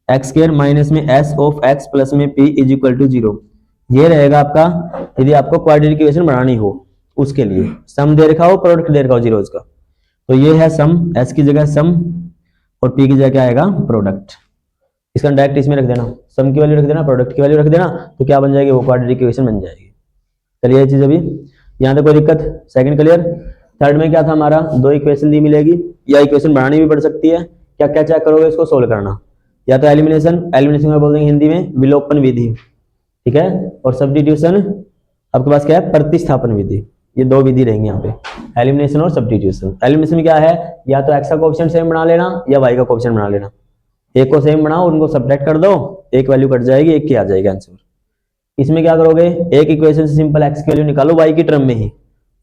x² माइनस में s ऑफ x प्लस में p इज इक्वल टू 0। ये रहेगा आपका यदि आपको क्वाड्रेटिक इक्वेशन बनानी हो, उसके लिए सम दे रखा हो प्रोडक्ट दे रखा हो जीरोस का, तो ये है सम, s की जगह सम और p की जगह क्या आएगा प्रोडक्ट। इसका डायरेक्ट इसमें रख देना, सम की वैल्यू रख देना, प्रोडक्ट की वैल्यू रख देना, तो क्या बन जाएगी वो क्वाड्रेटिक इक्वेशन बन जाएगी। चलिए ये चीज अभी यहाँ तक कोई दिक्कत, सेकंड क्लियर। थर्ड में क्या था हमारा, 2 इक्वेशन दी मिलेगी या इक्वेशन बनानी भी पड़ सकती है। क्या क्या चेक करोगे इसको सोल्व करना, या तो एलिमिनेशन, एलिमिनेशन में बोल देंगे हिंदी में विलोपन विधि, ठीक है, और सब्स्टिट्यूशन आपके पास क्या है प्रतिस्थापन विधि। ये 2 विधि रहेंगी यहाँ पे, एलिमिनेशन और सब्स्टिट्यूशन। एलिमिनेशन में क्या है, या तो x का कोएफिशिएंट सेम बना लेना या y का कोएफिशिएंट बना लेना। एक को सेम बनाओ, उनको सब्ट्रैक्ट कर दो, एक वैल्यू कट जाएगी, एक की आ जाएगा आंसर। इसमें क्या करोगे, एक इक्वेशन से सिंपल x की वैल्यू निकालो y की टर्म में ही,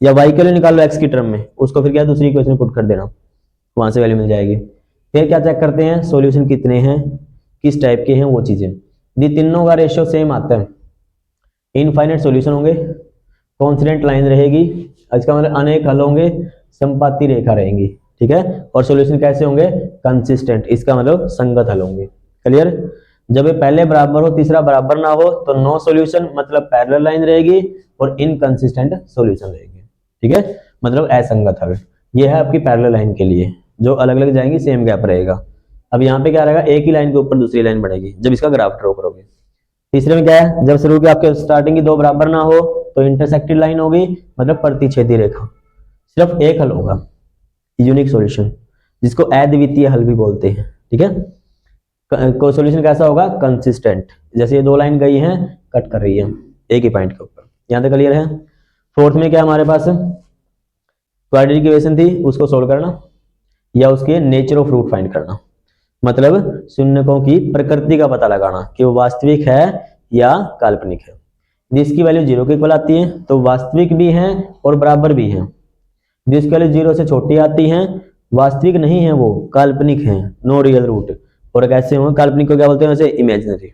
या y की वैल्यू निकालो x की टर्म में, उसको फिर क्या दूसरी इक्वेशन में पुट कर देना, वहां से वैल्यू मिल जाएगी। फिर क्या चेक करते हैं, सॉल्यूशन कितने हैं, किस टाइप के हैं वो चीजें। यदि तीनों का रेशियो सेम आता है, इनफाइनाइट सॉल्यूशन होंगे, कॉन्स्टेंट लाइन रहेगी, इसका मतलब अनेक हल होंगे, संपाती रेखा रहेंगी, ठीक है, और सॉल्यूशन कैसे होंगे कंसिस्टेंट, इसका मतलब संगत हल होंगे। क्लियर। जब ये पहले बराबर हो तीसरा बराबर ना हो तो नो सॉल्यूशन मतलब पैरेलल लाइन रहेगी, और इनकंसिस्टेंट सॉल्यूशन रहेगी, ठीक है, मतलब असंगत हल। ये है आपकी पैरेलल लाइन के लिए, जो अलग अलग जाएंगी सेम गैप रहेगा। अब यहाँ पे क्या रहेगा, एक ही लाइन के ऊपर दूसरी लाइन बढ़ेगी जब इसका ग्राफ ड्रॉ करोगे। तीसरे में क्या है, जब शुरू के आपके स्टार्टिंग की 2 बराबर ना हो तो इंटरसेक्टेड लाइन होगी, मतलब प्रतिच्छेदी रेखा। सिर्फ एक हल होगा, यूनिक सॉल्यूशन, जिसको अद्वितीय हल भी बोलते हैं, ठीक है। को सॉल्यूशन कैसा होगा कंसिस्टेंट, जैसे ये 2 लाइन गई हैं कट कर रही है एक ही पॉइंट के ऊपर। यहाँ तक क्लियर है। फोर्थ में क्या हमारे पास क्वाड्रेटिक इक्वेशन थी, उसको सोल्व करना या उसके नेचर ऑफ रूट फाइंड करना, मतलब शून्यकों की प्रकृति का पता लगाना कि वो वास्तविक है या काल्पनिक है। जिसकी वैल्यू 0 के इक्वल आती है तो वास्तविक भी हैं और बराबर भी हैं, जिसकी वैल्यू 0 से छोटी आती है वास्तविक नहीं है, वो काल्पनिक है, नो रियल रूट। और कैसे होंगे काल्पनिक को क्या बोलते हैं वैसे इमेजिनरी।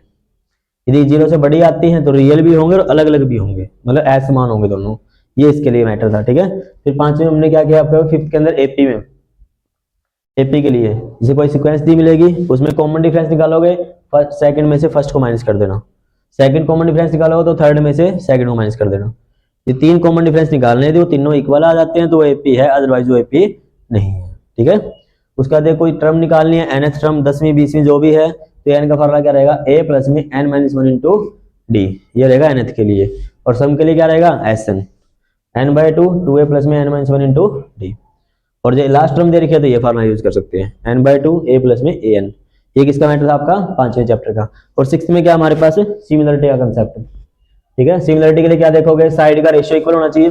यदि 0 से बड़ी आती है तो रियल भी होंगे और अलग अलग भी होंगे, मतलब असमान होंगे दोनों। ये इसके लिए मैटर था, ठीक है। फिर 5वें हमने क्या किया आपको, 5th के अंदर एपी में, एपी के लिए जैसे कोई सीक्वेंस दी मिलेगी उसमें कॉमन डिफरेंस निकालोगे, सेकंड में से फर्स्ट को माइनस कर देना, सेकंड कॉमन डिफरेंस निकालोगे तो थर्ड में से सेकंड को माइनस कर देना। ये 3 कॉमन डिफरेंस निकालने थे, वो तीनों इक्वल आ जाते हैं तो वो एपी है, अदरवाइज वो एपी नहीं है, ठीक है। उसका बाद कोई टर्म निकालनी है, nth टर्म 10वीं 20वीं जो भी है, तो n का फॉर्मूला क्या रहेगा, a प्लस में n-1 इंटू डी, ये रहेगा nth के लिए। और सम के लिए क्या रहेगा sn, n/2 2a प्लस में n-1 इंटू डी। और जो लास्ट टर्म दे रखी है तो ये फॉर्मूला यूज कर सकते हैं, n/2 a प्लस में an, ये किसका मैटर था आपका, 5वें चैप्टर का। और 6th में क्या हमारे पास सिमिलरिटी का कंसेप्ट, ठीक है। सिमिलरिटी के लिए क्या देखोगे, साइड का रेशियो इक्वल होना चाहिए,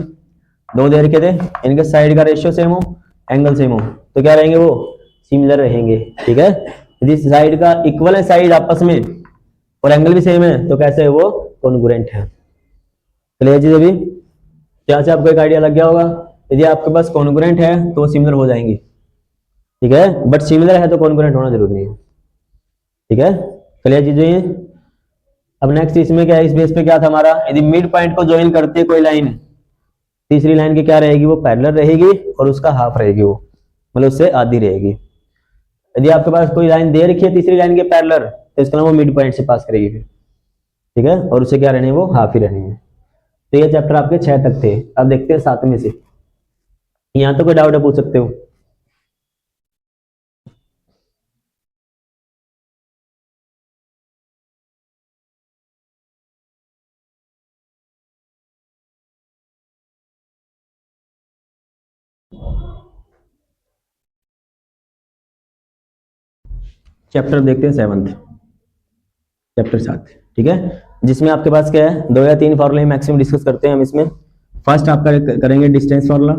दो दे रखे थे, इनके साइड का रेशियो सेम हो, एंगल सेम हो, तो क्या रहेंगे वो सिमिलर रहेंगे, ठीक है। यदि साइड का इक्वल है साइड आपस में और एंगल भी सेम है तो कैसे है वो कॉन्ग्रुएंट है। चलिए चीज अभी क्या से आपको एक आइडिया लग गया होगा, यदि आपके पास कॉन्ग्रुएंट है तो सिमिलर हो जाएंगी, ठीक है, बट सिमिलर है तो कॉन्ग्रुएंट होना जरूरी नहीं है, ठीक है। क्लियर चीजें। अब नेक्स्ट इसमें क्या है, इस बेस पे क्या था हमारा, यदि मिड पॉइंट को ज्वाइन करते हैं कोई लाइन, तीसरी लाइन की क्या रहेगी, वो पैरेलल रहेगी और उसका हाफ रहेगी, वो मतलब उससे आधी रहेगी। यदि आपके पास कोई लाइन दे रखी है तीसरी लाइन के पैरेलल तो इसका नाम वो मिड पॉइंट से पास करेगी फिर, ठीक है, और उसे क्या रहनी है, वो हाफ ही रहनी है। तो ये चैप्टर आपके 6 तक थे। अब देखते हैं 7वें से, यहाँ तो कोई डाउट है पूछ सकते हो। चैप्टर देखते हैं 7th, चैप्टर 7, ठीक है, जिसमें आपके पास क्या है, 2 या 3 फॉर्मूले मैक्सिमम डिस्कस करते हैं हम इसमें। फर्स्ट आप करेंगे डिस्टेंस फॉर्मूला,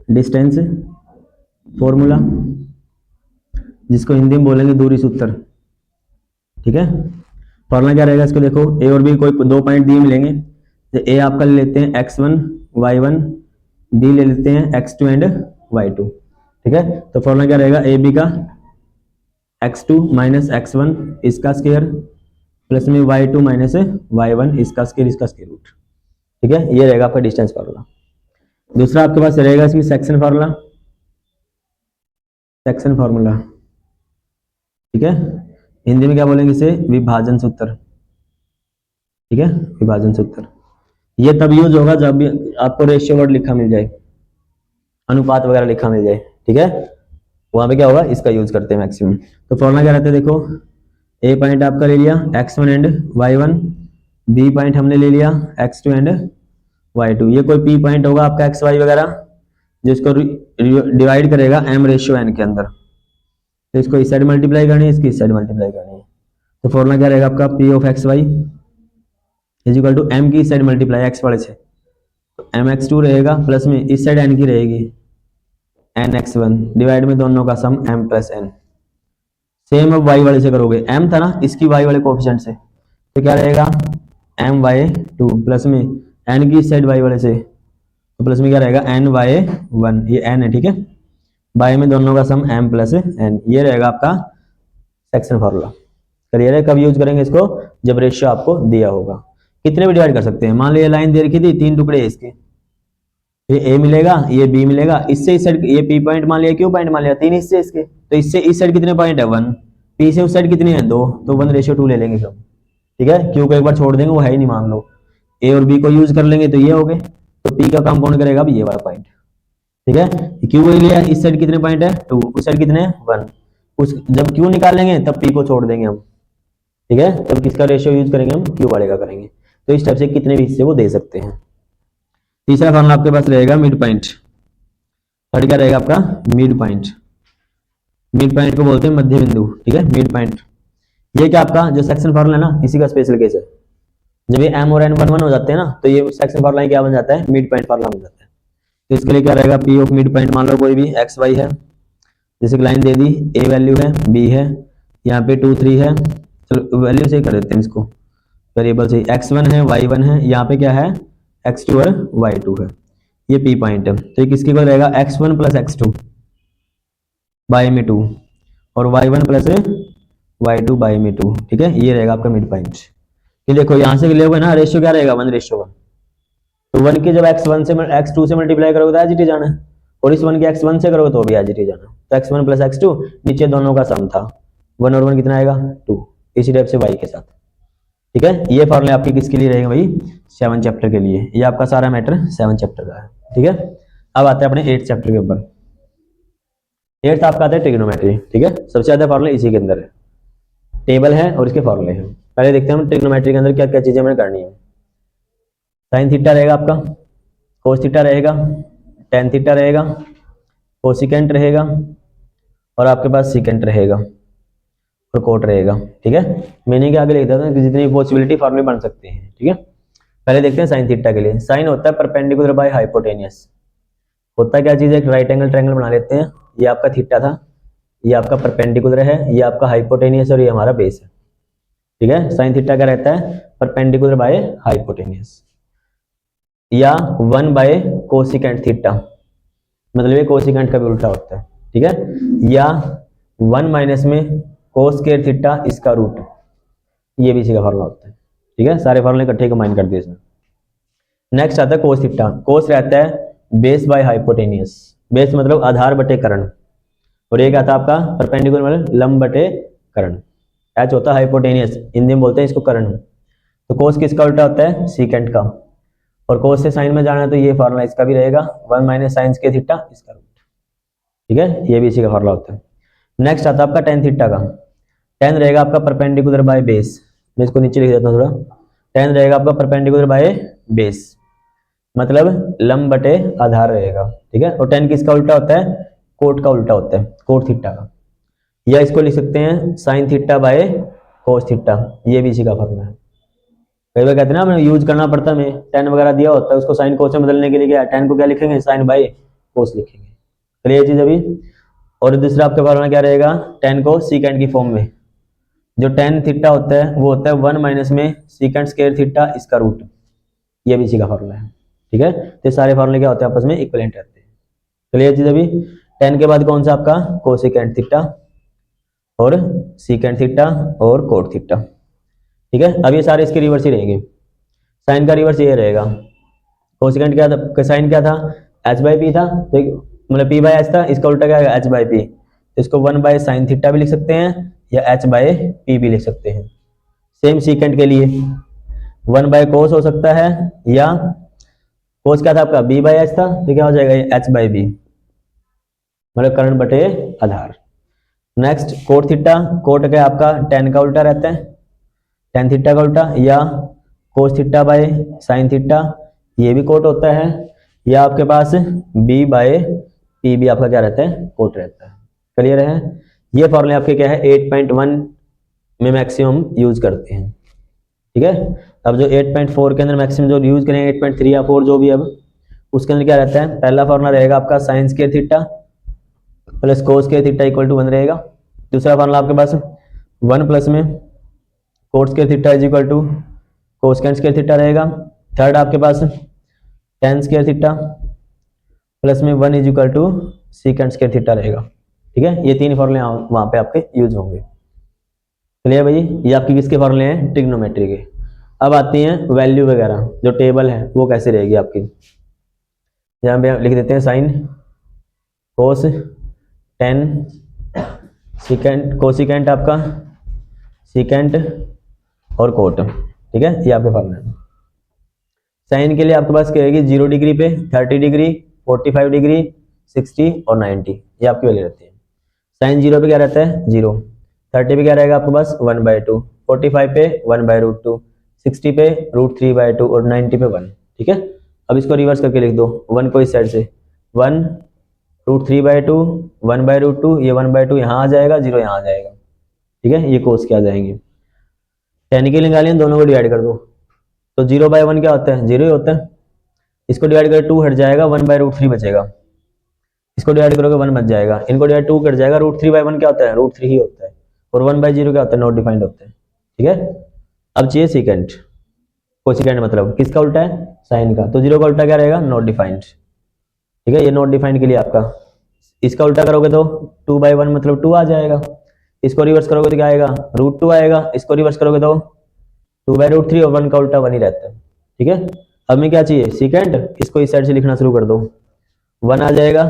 डिस्टेंस फॉर्मूला जिसको हिंदी में बोलेंगे दूरी सूत्र, ठीक है। फॉर्मूला क्या रहेगा इसको देखो, ए और बी कोई 2 पॉइंट दिए मिलेंगे, तो ए आपका ले लेते हैं x1 y1, बी ले लेते हैं x2 एंड y2, ठीक है। तो फॉर्मूला क्या रहेगा, ए बी का x2 माइनस x1 इसका स्क्वायर प्लस में y2 माइनस y1 इसका स्क्वायर इसका स्क्वायर रूट, ठीक है। ये रहेगा आपका डिस्टेंस फार्मूला। दूसरा आपके पास रहेगा इसमें सेक्शन फार्मूला, सेक्शन फार्मूला, ठीक है, हिंदी में क्या बोलेंगे इसे, विभाजन सूत्र, ठीक है, विभाजन सूत्र। ये तब यूज होगा जब भी आपको रेशियो वर्ड लिखा मिल जाए, अनुपात वगैरह लिखा मिल जाए, ठीक है, वहां पे क्या होगा, इसका यूज करते हैं मैक्सिमम। तो फॉर्मूला क्या रहता है देखो, ए पॉइंट आपका ले लिया x1 and y1, B point हमने ले लिया x2 एंड y2, ये कोई p पॉइंट होगा आपका x y वगैरह जिसको डिवाइड करेगा m रेशियो n के अंदर, तो इसको इस साइड मल्टीप्लाई करनी है, इसकी इस साइड मल्टीप्लाई करनी है। तो फॉर्मूला क्या रहेगा आपका, p of xy is equal to m की इस साइड मल्टीप्लाई x वाले से, तो mx2 रहेगा प्लस में इस साइड n की रहेगी nx1 डिवाइड में दोनों का सम m प्लस n। सेम अब y वाले से करोगे, m था ना इसकी y वाले कोफिशिएंट से, तो क्या रहेगा my2 प्लस में n की इस साइड y वाले से, तो प्लस में क्या रहेगा ny1, ये n है, ठीक है, y में दोनों का सम m प्लस n, ये रहेगा आपका सेक्शन फार्मूला। क्लियर है। कब यूज करेंगे इसको, जब रेशियो आपको दिया होगा। कितने भी डिवाइड कर सकते हैं, मान लो ये लाइन दे रखी थी 3 टुकड़े है इसके, ये a मिलेगा ये b मिलेगा, इससे इस साइड ये p पॉइंट मान लिया, q पॉइंट मान लिया, 3 हिस्से इसके, तो इससे इस साइड कितने पॉइंट है 1, p से उस साइड कितने हैं 2, तो 1:2 ले लेंगे सब, ठीक है। q को एक बार छोड़ देंगे, वो है ही नहीं मान लो, a और b को यूज कर लेंगे तो ये हो गए, तो p का काम कौन करेगा, अब ये वाला पॉइंट, ठीक है। q को लिया, इस साइड कितने पॉइंट है 2, उस साइड कितने 1, उस जब q निकालेंगे तब p को छोड़ देंगे हम, ठीक है, तब किसका रेशियो यूज करेंगे हम, q वाले का करेंगे। तो इस टाइप से कितने भी हिस्से वो दे सकते हैं। तीसरा फॉर्मूला आपके पास रहेगा मिड पॉइंट, थर्ड क्या रहेगा आपका मिड पॉइंट, मिड पॉइंट को बोलते हैं मध्य बिंदु, ठीक है, मिड पॉइंट। ये क्या आपका जो सेक्शन फॉर्मूला है ना, इसी का स्पेशल केस है, जब ये m और n 1 1 हो जाते हैं ना, तो ये सेक्शन फॉर्मूला क्या बन जाता है, मिड पॉइंट फॉर्मूला बन जाता है। तो इसके लिए क्या रहेगा, p ऑफ मिड पॉइंट, मान लो कोई भी x y है, जैसे line they the, a value है, b है, यहाँ पे 2 3 है, चलो वैल्यू से ही कर देते हैं इसको, वेरिएबल से x1 है y1 है, यहाँ पे क्या है x2 है y2 है, ये p पॉइंट है। तो ये किसके इक्वल रहेगा, x1 प्लस x2 बाय में 2 और y1 प्लस y2 बाय में 2, ठीक है, ये रहेगा आपका मिड पॉइंट। ये देखो यहाँ से ले हुए ना, रेशियो क्या रहेगा 1:1, तो 1 के जब x1 से x2 से मल्टीप्लाई करोगे तो एज इट इज जाना है, और इस 1 के x1 से करोगे तो भी एज इट इज जाना। तो x1 प्लस x2 नीचे दोनों का सम था, 1 और 1 कितना आएगा 2, इसी टाइप से y के साथ, ठीक है। ये फॉर्मूले आपके किसके लिए रहेंगे भाई, 7 चैप्टर के लिए। ये आपका सारा मैटर 7 चैप्टर का है, ठीक है। अब आते हैं अपने 8 चैप्टर के ऊपर। 8th आपका आता है ट्रिग्नोमेट्री, ठीक है, सबसे ज्यादा फॉर्मूले इसी के अंदर है, टेबल है और इसके फॉर्मूले हैं। पहले देखते हैं हम ट्रिग्नोमेट्री के अंदर क्या क्या चीजें हमें करनी है। साइन थीटा रहेगा आपका, कोस थीटा रहेगा, टेन थीटा रहेगा, कोसिकेंट रहेगा और आपके पास सीकेंट रहेगा, और कोट रहेगा, ठीक है। मैंने क्या आगे लिख दिया था कि जितनी पॉसिबिलिटी फॉर्मूले बन सकते हैं, ठीक है। पहले देखते हैं साइन थीटा के लिए। साइन होता है परपेंडिकुलर बाय हाइपोटेनियस। होता क्या चीज़ है, एक राइट एंगल ट्रायंगल बना लेते हैं। ये आपका थीटा था, ये आपका परपेंडिकुलर है, ये आपका हाइपोटेनियस और ये हमारा बेस है, ठीक है। साइन थीटा क्या रहता है, परपेंडिकुलर बाय हाइपोटेनियस, या 1 बाय कोसिकेंट थीटा, मतलब ये कोसिकेंट का भी उल्टा होता है, ठीक है। या 1 माइनस में कोस स्क्वायर थीटा इसका रूट, ये भी इसी का फॉर्मूला होता है, ठीक है। सारे फॉर्मूले इकट्ठे कंबाइन कर दिए इसमें। नेक्स्ट आता है कोस थीटा। कोस रहता है बेस बाय हाइपोटेनियस, बेस मतलब आधार बटे कर्ण, और ये क्या था आपका परपेंडिकुलर मतलब लंब बटे कर्ण। एच होता है हाइपोटेनियस, हिंदी में बोलते हैं इसको कर्ण। तो कोस किसका उल्टा होता है, सीकेंट का। और कोस से साइन में जाना है तो ये फॉर्मूला इसका भी रहेगा, 1 माइनस साइन स्क्वायर थीटा इसका रूट, ठीक है। ये भी इसी का फॉर्मूला होता है। नेक्स्ट आता है आपका टेन थीटा का। टेन रहेगा आपका परपेंडिकुलर बाय बेस, मैं इसको नीचे लिख देता हूँ थोड़ा। टेन रहेगा आपका परपेंडिकुलर बाय बेस, मतलब लंब बटे आधार रहेगा, ठीक है। और टेन किसका उल्टा होता है, कोट का उल्टा होता है, कोट थीटा का। या इसको लिख सकते हैं sine theta by cos theta, ये भी इसी का फॉर्मूला है। कई बार कहते हैं ना हमें यूज करना पड़ता है, हमें टेन वगैरह दिया होता है, उसको साइन कोस में बदलने के लिए क्या टेन को क्या लिखेंगे, साइन बाय कोस लिखेंगे। चलिए ये चीज अभी। और दूसरा आपका फॉर्मूला क्या रहेगा, टेन को सीकेंट की फॉर्म में। जो टेन थीटा होता है वो होता है 1 माइनस में सीकेंट स्क्वायर थीटा इसका रूट, ये भी इसी का फॉर्मूला है, ठीक है। तो सारे फॉर्मूले क्या होते हैं, आपस में इक्विवेलेंट रहते हैं। चलिए ये चीज अभी। टेन के बाद कौन सा आपका कोसिकेंट थीटा और सीकेंट थीटा और कोट थीटा, ठीक है। अब ये सारे इसके रिवर्स ही रहेंगे। साइन का रिवर्स ये रहेगा, कोसिकेंट क्या था, साइन क्या था, एच बाई पी था, तो मतलब पी बाई एच था, इसका उल्टा क्या है एच बाई पी। तो इसको 1 बाय साइन थीटा भी लिख सकते हैं या एच बाय पी भी लिख सकते हैं। सेम सीकेंट के लिए 1 बाय कोस हो सकता है, या कोस क्या था आपका बी बाई एच था, तो क्या हो जाएगा एच बाई बी, मतलब कर्ण बटे आधार। Next cot theta. कोट क्या आपका टेन का उल्टा रहता है, टेन थीटा का उल्टा, या cos theta by sine theta, ये भी कोट होता है। या आपके पास बी बाय पी भी आपका क्या रहता है, कोट रहता है। क्लियर है। ये फॉर्मूले आपके क्या है 8.1 में मैक्सिमम यूज करते हैं, ठीक है। अब जो 8.4 के अंदर मैक्सिमम जो यूज करेंगे 8.3 या 4 जो भी, अब उसके अंदर क्या रहता है, पहला फॉर्मूला रहेगा आपका sin square theta plus cos square theta equal to 1 रहेगा। दूसरा फॉर्मूला आपके पास 1 प्लस में cot square theta is equal to cosec square theta रहेगा। थर्ड आपके पास टेन स्क्वायर थीटा प्लस में 1 is equal to secant square theta रहेगा, ठीक है। ये तीन फॉर्मूले वहां पे आपके यूज होंगे। चलिए भाई, ये आपकी किसके फॉर्मूले हैं, ट्रिग्नोमेट्री के। अब आती हैं वैल्यू वगैरह, जो टेबल है वो कैसे रहेगी आपकी। यहाँ पे लिख देते हैं sine cos ten secant, cosecant आपका सीकेंट और कोट, ठीक है। ये आपके फॉर्मूले हैं। साइन के लिए आपके पास क्या रहेगी, 0 डिग्री पे 30 डिग्री 45 डिग्री 60 और 90, ये आपकी वैल्यू रहती है। साइन 0 पे क्या रहता है 0, 30 पे क्या रहेगा आपके पास 1/2, 45 पे 1/√2, 60 पे √3/2 और 90 पे 1, ठीक है। अब इसको रिवर्स करके लिख दो, 1 को इस साइड से 1 √3/2 1/√2, ये 1/2 यहाँ आ जाएगा, 0 यहाँ आ जाएगा, ठीक है। ये कोस के आ जाएंगे। 10 के निकालिए, दोनों को डिवाइड कर दो, तो 0/1 क्या होता है 0 ही होता है। इसको डिवाइड कर 2 हट जाएगा, 1/√3 बचेगा। इसको डिवाइड करोगे 1 बच जाएगा, इनको डिवाइड 2 कट जाएगा, √3/1 क्या होता है √3 ही होता है, और 1/0 क्या होता है नॉट डिफाइंड होता है, ठीक है। अब चाहिए सीकेंट। कोसिकेंट मतलब किसका उल्टा है, साइन का, तो 0 का उल्टा क्या रहेगा नॉट डिफाइंड, ठीक है। ये नॉट डिफाइंड के लिए आपका, इसका उल्टा करोगे तो 2/1 मतलब 2 आ जाएगा, इसको रिवर्स करोगे तो क्या आएगा √2 आएगा, इसको रिवर्स करोगे तो 2/√3 और 1 का उल्टा 1 ही रहता है, ठीक है। अब में क्या चाहिए सीकेंट, इसको इस साइड से लिखना शुरू कर दो, 1 आ जाएगा,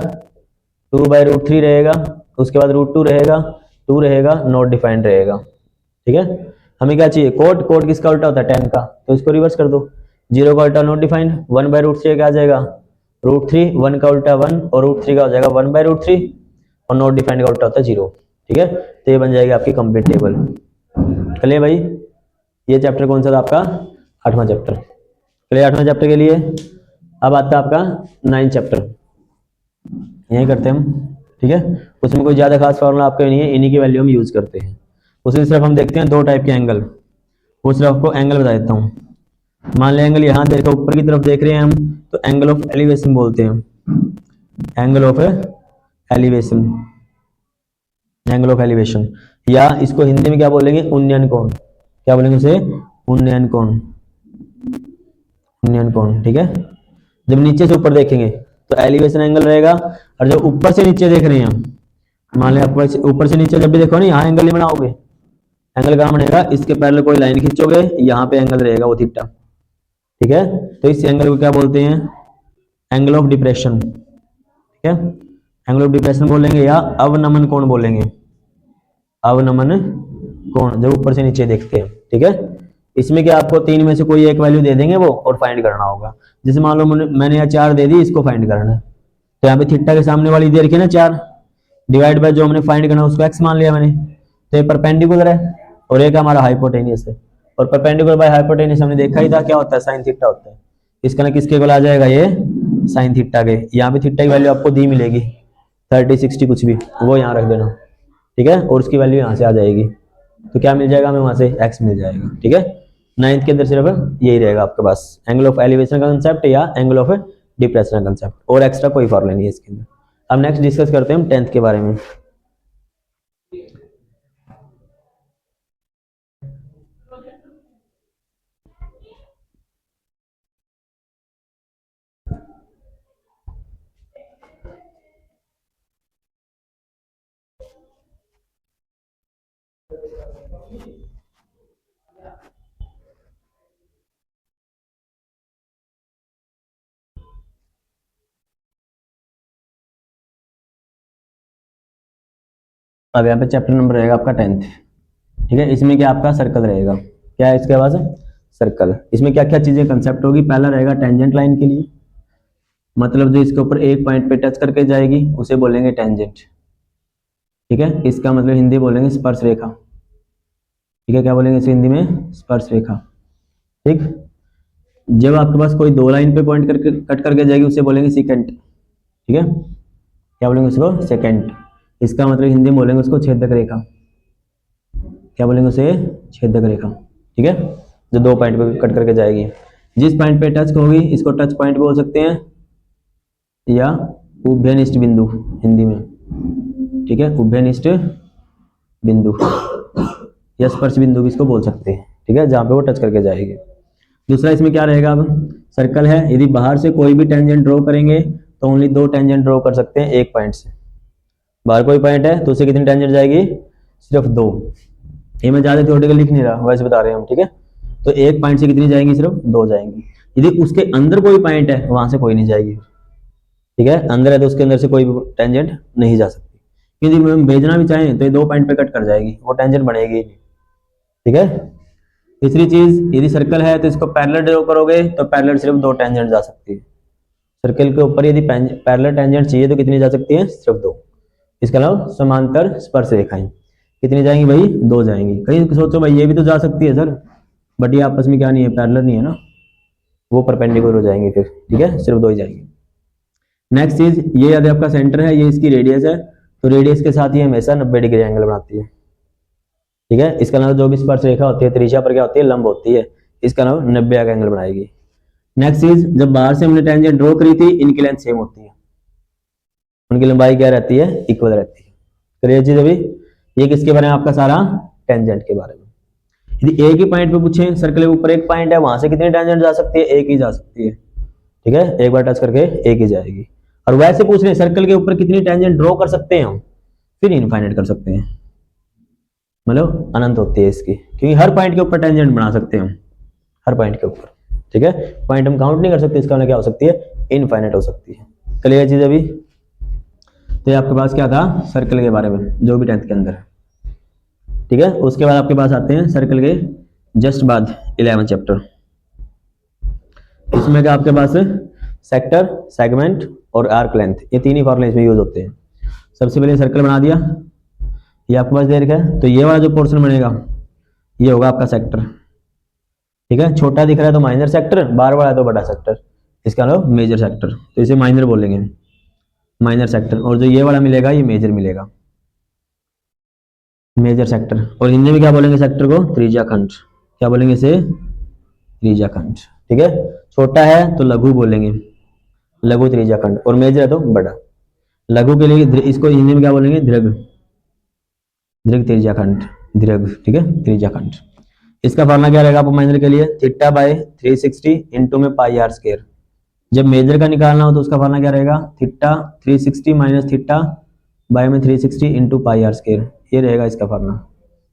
2/√3 रहेगा, उसके बाद √2 रहेगा, 2 रहेगा, नॉट डिफाइंड रहेगा, ठीक है। हमें क्या चाहिए कोट, कोट किसका उल्टा होता है 10 का, तो इसको रिवर्स कर दो, 0 का उल्टा नॉट डिफाइंड, 1/√3 क्या आ जाएगा √3, 1 का उल्टा 1 और √3 का हो जाएगा 1/√3 और नॉट डिफाइंड का उल्टा होता है 0, ठीक है। तो ये बन जाएगी आपकी कंप्लीट टेबल। चलिए भाई, ये चैप्टर कौन सा था आपका 8वां चैप्टर। चलिए 8वां चैप्टर के लिए अब आता है आपका 9 चैप्टर, यही करते हैं हम, ठीक है। उसमें कोई ज़्यादा खास फॉर्मूला आपका नहीं है, इन्हीं की वैल्यू हम यूज़ करते हैं। उसी सिर्फ हम देखते हैं दो टाइप के एंगल, वो सिर्फ आपको एंगल बता देता हूँ। मान लें एंगल यहाँ देखो ऊपर की तरफ देख रहे हैं हम, तो एंगल ऑफ एलिवेशन बोलते हैं, angle of elevation, angle of elevation. या इसको हिंदी में क्या बोलेंगे, उन्नयन कोण, क्या बोलेंगे उसे, उन्नयन कोण, उन्नयन कोण, ठीक है। जब नीचे से ऊपर देखेंगे तो एलिवेशन एंगल रहेगा, और जब ऊपर से नीचे देख रहे हैं हम, मान लें ऊपर से नीचे जब भी देखो ना, यहाँ एंगल नहीं बनाओगे, एंगल कहाँ बनेगा, इसके पैरेलल कोई लाइन खींचोगे, यहाँ पे एंगल रहेगा वो थीटा, ठीक है। तो इस एंगल को क्या बोलते हैं, एंगल ऑफ डिप्रेशन, ठीक है, एंगल ऑफ डिप्रेशन बोलेंगे, या अवनमन कोण बोलेंगे, अवनमन कोण, जब ऊपर से नीचे देखते हैं, ठीक है। इसमें क्या आपको तीन में से कोई एक वैल्यू दे देंगे वो, और फाइंड करना होगा। जैसे मान लो मैंने यहाँ 4 दे दी, इसको फाइंड करना है, तो यहाँ पे थीटा के सामने वाली दे रखी है ना 4, डिवाइड बाय जो हमने फाइंड करना उसको x मान लिया मैंने, तो ये परपेंडिकुलर है, और एक हमारा हाइपोटेनियस है, और परपेंडिकुलर बाय हाइपोटेनियस हमने देखा ही था क्या होता है, साइन थीटा होता है। इसका ना किसके इक्वल आ जाएगा, ये साइन थीटा के। यहाँ पे थीटा की वैल्यू आपको दी मिलेगी 30 60 कुछ भी, वो यहाँ रख देना, ठीक है, और उसकी वैल्यू यहाँ से आ जाएगी, तो क्या मिल जाएगा हमें वहां से, x मिल जाएगा, ठीक है। 9th के अंदर सिर्फ यही रहेगा आपके पास, एंगल ऑफ एलिवेशन का कंसेप्ट या एंगल ऑफ डिप्रेशन का कंसेप्ट, और एक्स्ट्रा कोई फॉर्मूला नहीं है इसके अंदर। अब नेक्स्ट डिस्कस करते हैं हम 10th के बारे में। अब यहाँ पे चैप्टर नंबर रहेगा आपका 10th, ठीक है। इसमें क्या आपका सर्कल रहेगा, क्या है इसके पास, सर्कल। इसमें क्या क्या चीजें कंसेप्ट होगी, पहला रहेगा टेंजेंट लाइन के लिए, मतलब जो इसके ऊपर एक पॉइंट पे टच करके जाएगी उसे बोलेंगे टेंजेंट, ठीक है। इसका मतलब हिंदी बोलेंगे स्पर्श रेखा, ठीक है, क्या बोलेंगे इसे हिंदी में, स्पर्श रेखा, ठीक। जब आपके पास कोई दो लाइन पे पॉइंट करके कट करके जाएगी उसे बोलेंगे सेकेंट, ठीक है, क्या बोलेंगे उसको, सेकेंट। इसका मतलब हिंदी में बोलेंगे उसको छेदक रेखा, क्या बोलेंगे उसे, छेदक रेखा, ठीक है, जो दो पॉइंट पे कट करके जाएगी। जिस पॉइंट पे टच होगी इसको टच पॉइंट बोल सकते हैं, या उभयनिष्ठ बिंदु हिंदी में, ठीक है, उभयनिष्ठ बिंदु या स्पर्श बिंदु भी इसको बोल सकते हैं, ठीक है, जहां पे वो टच करके जाएगी। दूसरा इसमें क्या रहेगा, अब सर्कल है, यदि बाहर से कोई भी टेंजेंट ड्रॉ करेंगे तो ओनली दो टेंजेंट ड्रॉ कर सकते हैं एक पॉइंट से। बाहर कोई पॉइंट है तो उसे कितनी टेंजेंट जाएगी, सिर्फ दो। ये मैं ज्यादा थ्योरेटिकल लिख नहीं रहा, वैसे बता रहे हैं हम, ठीक है। तो एक पॉइंट से कितनी जाएंगी, सिर्फ दो जाएंगी। यदि उसके अंदर कोई पॉइंट है वहां से कोई नहीं जाएगी, ठीक है, अंदर है तो उसके अंदर से कोई भी टेंजेंट नहीं जा सकती। यदि हम भेजना भी चाहें तो ये दो पॉइंट पे कट कर जाएगी, वो टेंजेंट बनेगी नहीं, ठीक है। तीसरी चीज, यदि सर्कल है तो इसको पैरेलल ड्रॉ करोगे तो पैरेलल सिर्फ दो टेंजेंट जा सकती है। सर्कल के ऊपर यदि पैरेलल टेंजेंट चाहिए तो कितनी जा सकती है, सिर्फ दो। इसके अलावा समांतर स्पर्श रेखाएं कितनी जाएंगी भाई, दो जाएंगी। कहीं सोचो भाई ये भी तो जा सकती है सर, बट ये आपस में क्या नहीं है, पैरेलल नहीं है ना, वो परपेंडिकुलर हो जाएंगे फिर, ठीक है, सिर्फ दो ही जाएंगे। नेक्स्ट चीज, ये यदि आपका सेंटर है, ये इसकी रेडियस है, तो रेडियस के साथ ये हमेशा 90 डिग्री एंगल बनाती है, ठीक है। इसका नाम जो भी स्पर्श रेखा होती है त्रिज्या पर क्या होती है, लंब होती है, इसका नाम 90 का एंगल बनाएगी। नेक्स्ट चीज, जब बाहर से हमने टेंजेंट ड्रॉ करी थी, इनकी लेंथ सेम होती है, उनकी लंबाई क्या रहती है, इक्वल रहती है। क्लियर चीज अभी, ये किसके बारे में, आपका सारा टेंजेंट के बारे में। यदि एक ही पॉइंट पे पूछे, सर्कल के ऊपर एक पॉइंट है, वहां से कितनी टेंजेंट जा सकती है, एक ही जा सकती है, ठीक है, एक बार टच करके एक ही जाएगी। और वैसे पूछ रहे सर्कल के ऊपर कितनी टेंजेंट ड्रॉ कर सकते हैं हम, फिर इनफाइनाइट कर सकते हैं, मतलब अनंत होती है इसकी, क्योंकि हर पॉइंट के ऊपर टेंजेंट बना सकते हैं हम, हर पॉइंट के ऊपर, ठीक है। पॉइंट हम काउंट नहीं कर सकते, इसका मतलब क्या हो सकती है, इनफाइनाइट हो सकती है। क्लियर चीज अभी। तो ये आपके पास क्या था, सर्कल के बारे में, जो भी 10th के अंदर है, ठीक है। उसके बाद आपके पास आते हैं सर्कल के जस्ट बाद 11 चैप्टर। इसमें क्या आपके पास सेक्टर, सेगमेंट और आर्क लेंथ, ये तीन ही फॉर्मूले इसमें यूज होते हैं। सबसे पहले सर्कल बना दिया, ये आपके पास दे रखा है, तो ये वाला जो पोर्शन बनेगा ये होगा आपका सेक्टर, ठीक है। छोटा दिख रहा है तो माइनर सेक्टर, बार वाला है तो बड़ा सेक्टर, इसका नाम मेजर सेक्टर, तो इसे माइनर बोलेंगे, माइनर सेक्टर। और जो ये वाला मिलेगा ये मेजर मिलेगा, मेजर सेक्टर, और हिंदी में क्या बोलेंगे सेक्टर को? त्रिज्याखंड। क्या बोलेंगे इसे? त्रिज्याखंड। ठीक है, छोटा है तो लघु बोलेंगे, लघु त्रिज्याखंड, और मेजर है तो बड़ा। लघु के लिए इसको हिंदी में क्या बोलेंगे? दीर्घ, दीर्घ त्रिज्याखंड, दीर्घ। ठीक है, त्रिज्याखंड। इसका फॉर्मूला क्या रहेगा आपको माइनर के लिए? थीटा बाय 360 इंटू में पाई आर स्क्वायर। जब मेजर का निकालना हो तो उसका फॉर्मूला क्या रहेगा? थीटा 360 माइनस थीटा बाय में 360 इंटू पाई आर स्क्वायर। ये रहेगा इसका फॉर्मूला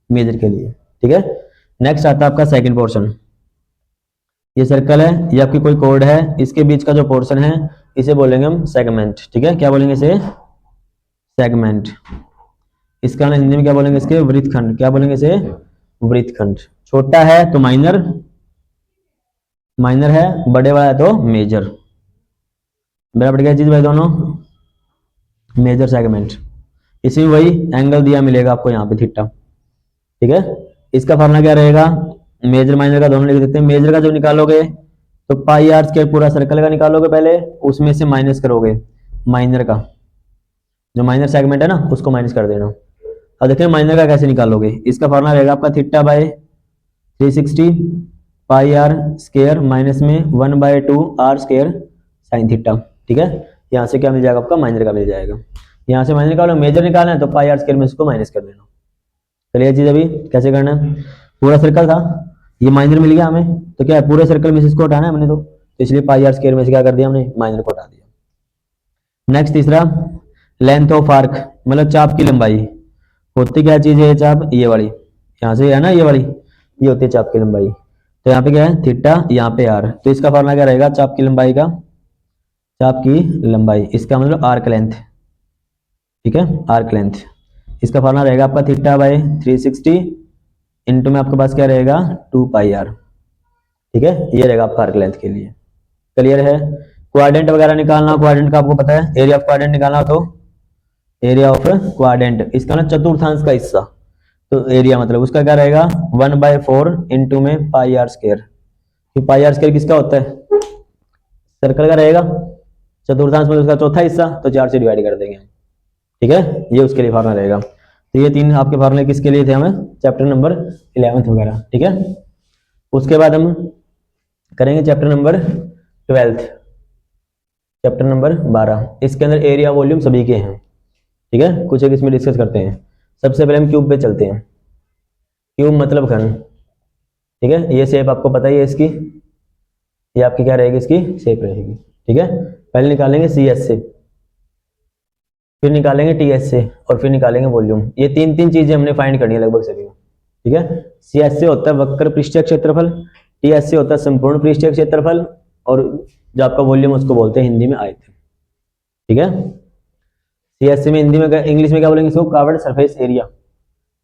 मेजर के लिए। ठीक है, नेक्स्ट आता है आपका सेकंड पोर्शन। ये सर्कल है, ये आपकी कोई कोड है, इसके बीच का जो पोर्शन है इसे बोलेंगे हम सेगमेंट। ठीक है, क्या बोलेंगे इसे? सेगमेंट। इसका ना हिंदी में क्या बोलेंगे? इसके वृत्तखंड। क्या बोलेंगे इसे? वृत्तखंड। छोटा है तो माइनर, माइनर है, बड़े वाला है तो मेजर। बराबर क्या चीज भाई दोनों? Major segment. इसमें वही एंगल दिया मिलेगा आपको यहाँ पे थीटा। ठीक है, इसका फॉर्मूला क्या रहेगा? मेजर माइनर का दोनों लिख देते हैं। मेजर का जो निकालोगे तो पाई आर स्क्वायर पूरा सर्कल का निकालोगे पहले, उसमें से माइनस करोगे माइनर का, जो माइनर सेगमेंट है ना उसको माइनस कर देना। अब देखिए माइनर का कैसे निकालोगे। इसका फॉर्मूला रहेगा आपका theta by 360 pi R square minus में 1/2 आर स्क्वायर साइन थीटा। ठीक है, यहाँ से क्या मिल जाएगा आपका? माइनर का मिल जाएगा। यहाँ से माइनर निकालो, मेजर निकालना है तो पाई आर स्क्वायर में इसको माइनस कर देना। चलिए चीज अभी कैसे करना है? पूरा सर्कल था, ये माइनर मिल गया हमें, तो क्या है पूरे सर्कल में से इसको हटाना है हमने, तो इसलिए पाई आर स्क्वायर में से क्या कर दिया हमने? माइनर को हटा दिया। नेक्स्ट तीसरा, लेंथ ऑफ आर्क, मतलब चाप की लंबाई। होती क्या चीज है चाप? ये वाली, यहाँ से है ना ये वाली, ये होती है चाप की लंबाई। तो यहाँ पे क्या है? थीटा, यहाँ पे आर। तो इसका फॉर्मूला क्या रहेगा चाप की लंबाई का? चाप की लंबाई, इसका मतलब आर्क लेंथ। ठीक है, आर्क लेंथ। इसका फॉर्मूला रहेगा आपका थीटा बाय 360 इंटू में आपके पास क्या रहेगा? 2 पाई आर। ठीक है, ये रहेगा आपका आर्क लेंथ के लिए। क्लियर है? क्वाड्रेंट वगैरह निकालना, क्वाड्रेंट का आपको पता है, एरिया ऑफ क्वाड्रेंट निकालना हो तो एरिया ऑफ क्वाड्रेंट, इसका ना चतुर्थांश का हिस्सा, तो एरिया मतलब उसका क्या रहेगा? 1/4 इंटू में पाई आर स्क्वायर। तो पाई आर स्क्वायर किसका होता है? सर्कल का रहेगा, चतुर्थांश मतलब उसका चौथा हिस्सा, तो 4 से डिवाइड कर देंगे हम। ठीक है, ये उसके लिए फार्मूला रहेगा। तो ये तीन आपके फार्मूले किसके लिए थे? हमें चैप्टर नंबर 11 वगैरह। ठीक है, उसके बाद हम करेंगे चैप्टर नंबर 12, चैप्टर नंबर 12। इसके अंदर एरिया वॉल्यूम सभी के हैं। ठीक है, कुछ एक इसमें डिस्कस करते हैं। सबसे पहले हम क्यूब पे चलते हैं। क्यूब मतलब घन। ठीक है, ये शेप आपको पता ही है इसकी, ये आपकी क्या रहेगी? इसकी शेप रहेगी। ठीक है, पहले निकालेंगे सी एस से, फिर निकालेंगे टी एस से, और फिर निकालेंगे वॉल्यूम। ये तीन तीन चीजें हमने फाइंड करनी है लगभग सभी में। ठीक है, सी एस से होता है वक्र पृष्ठीय क्षेत्रफल, टी एस से होता है संपूर्ण पृष्ठीय क्षेत्रफल, और जो आपका वॉल्यूम उसको बोलते हैं हिंदी में आयतन। ठीक है, सी एस से में हिंदी में, इंग्लिश में क्या बोलेंगे इसको? Curved surface area.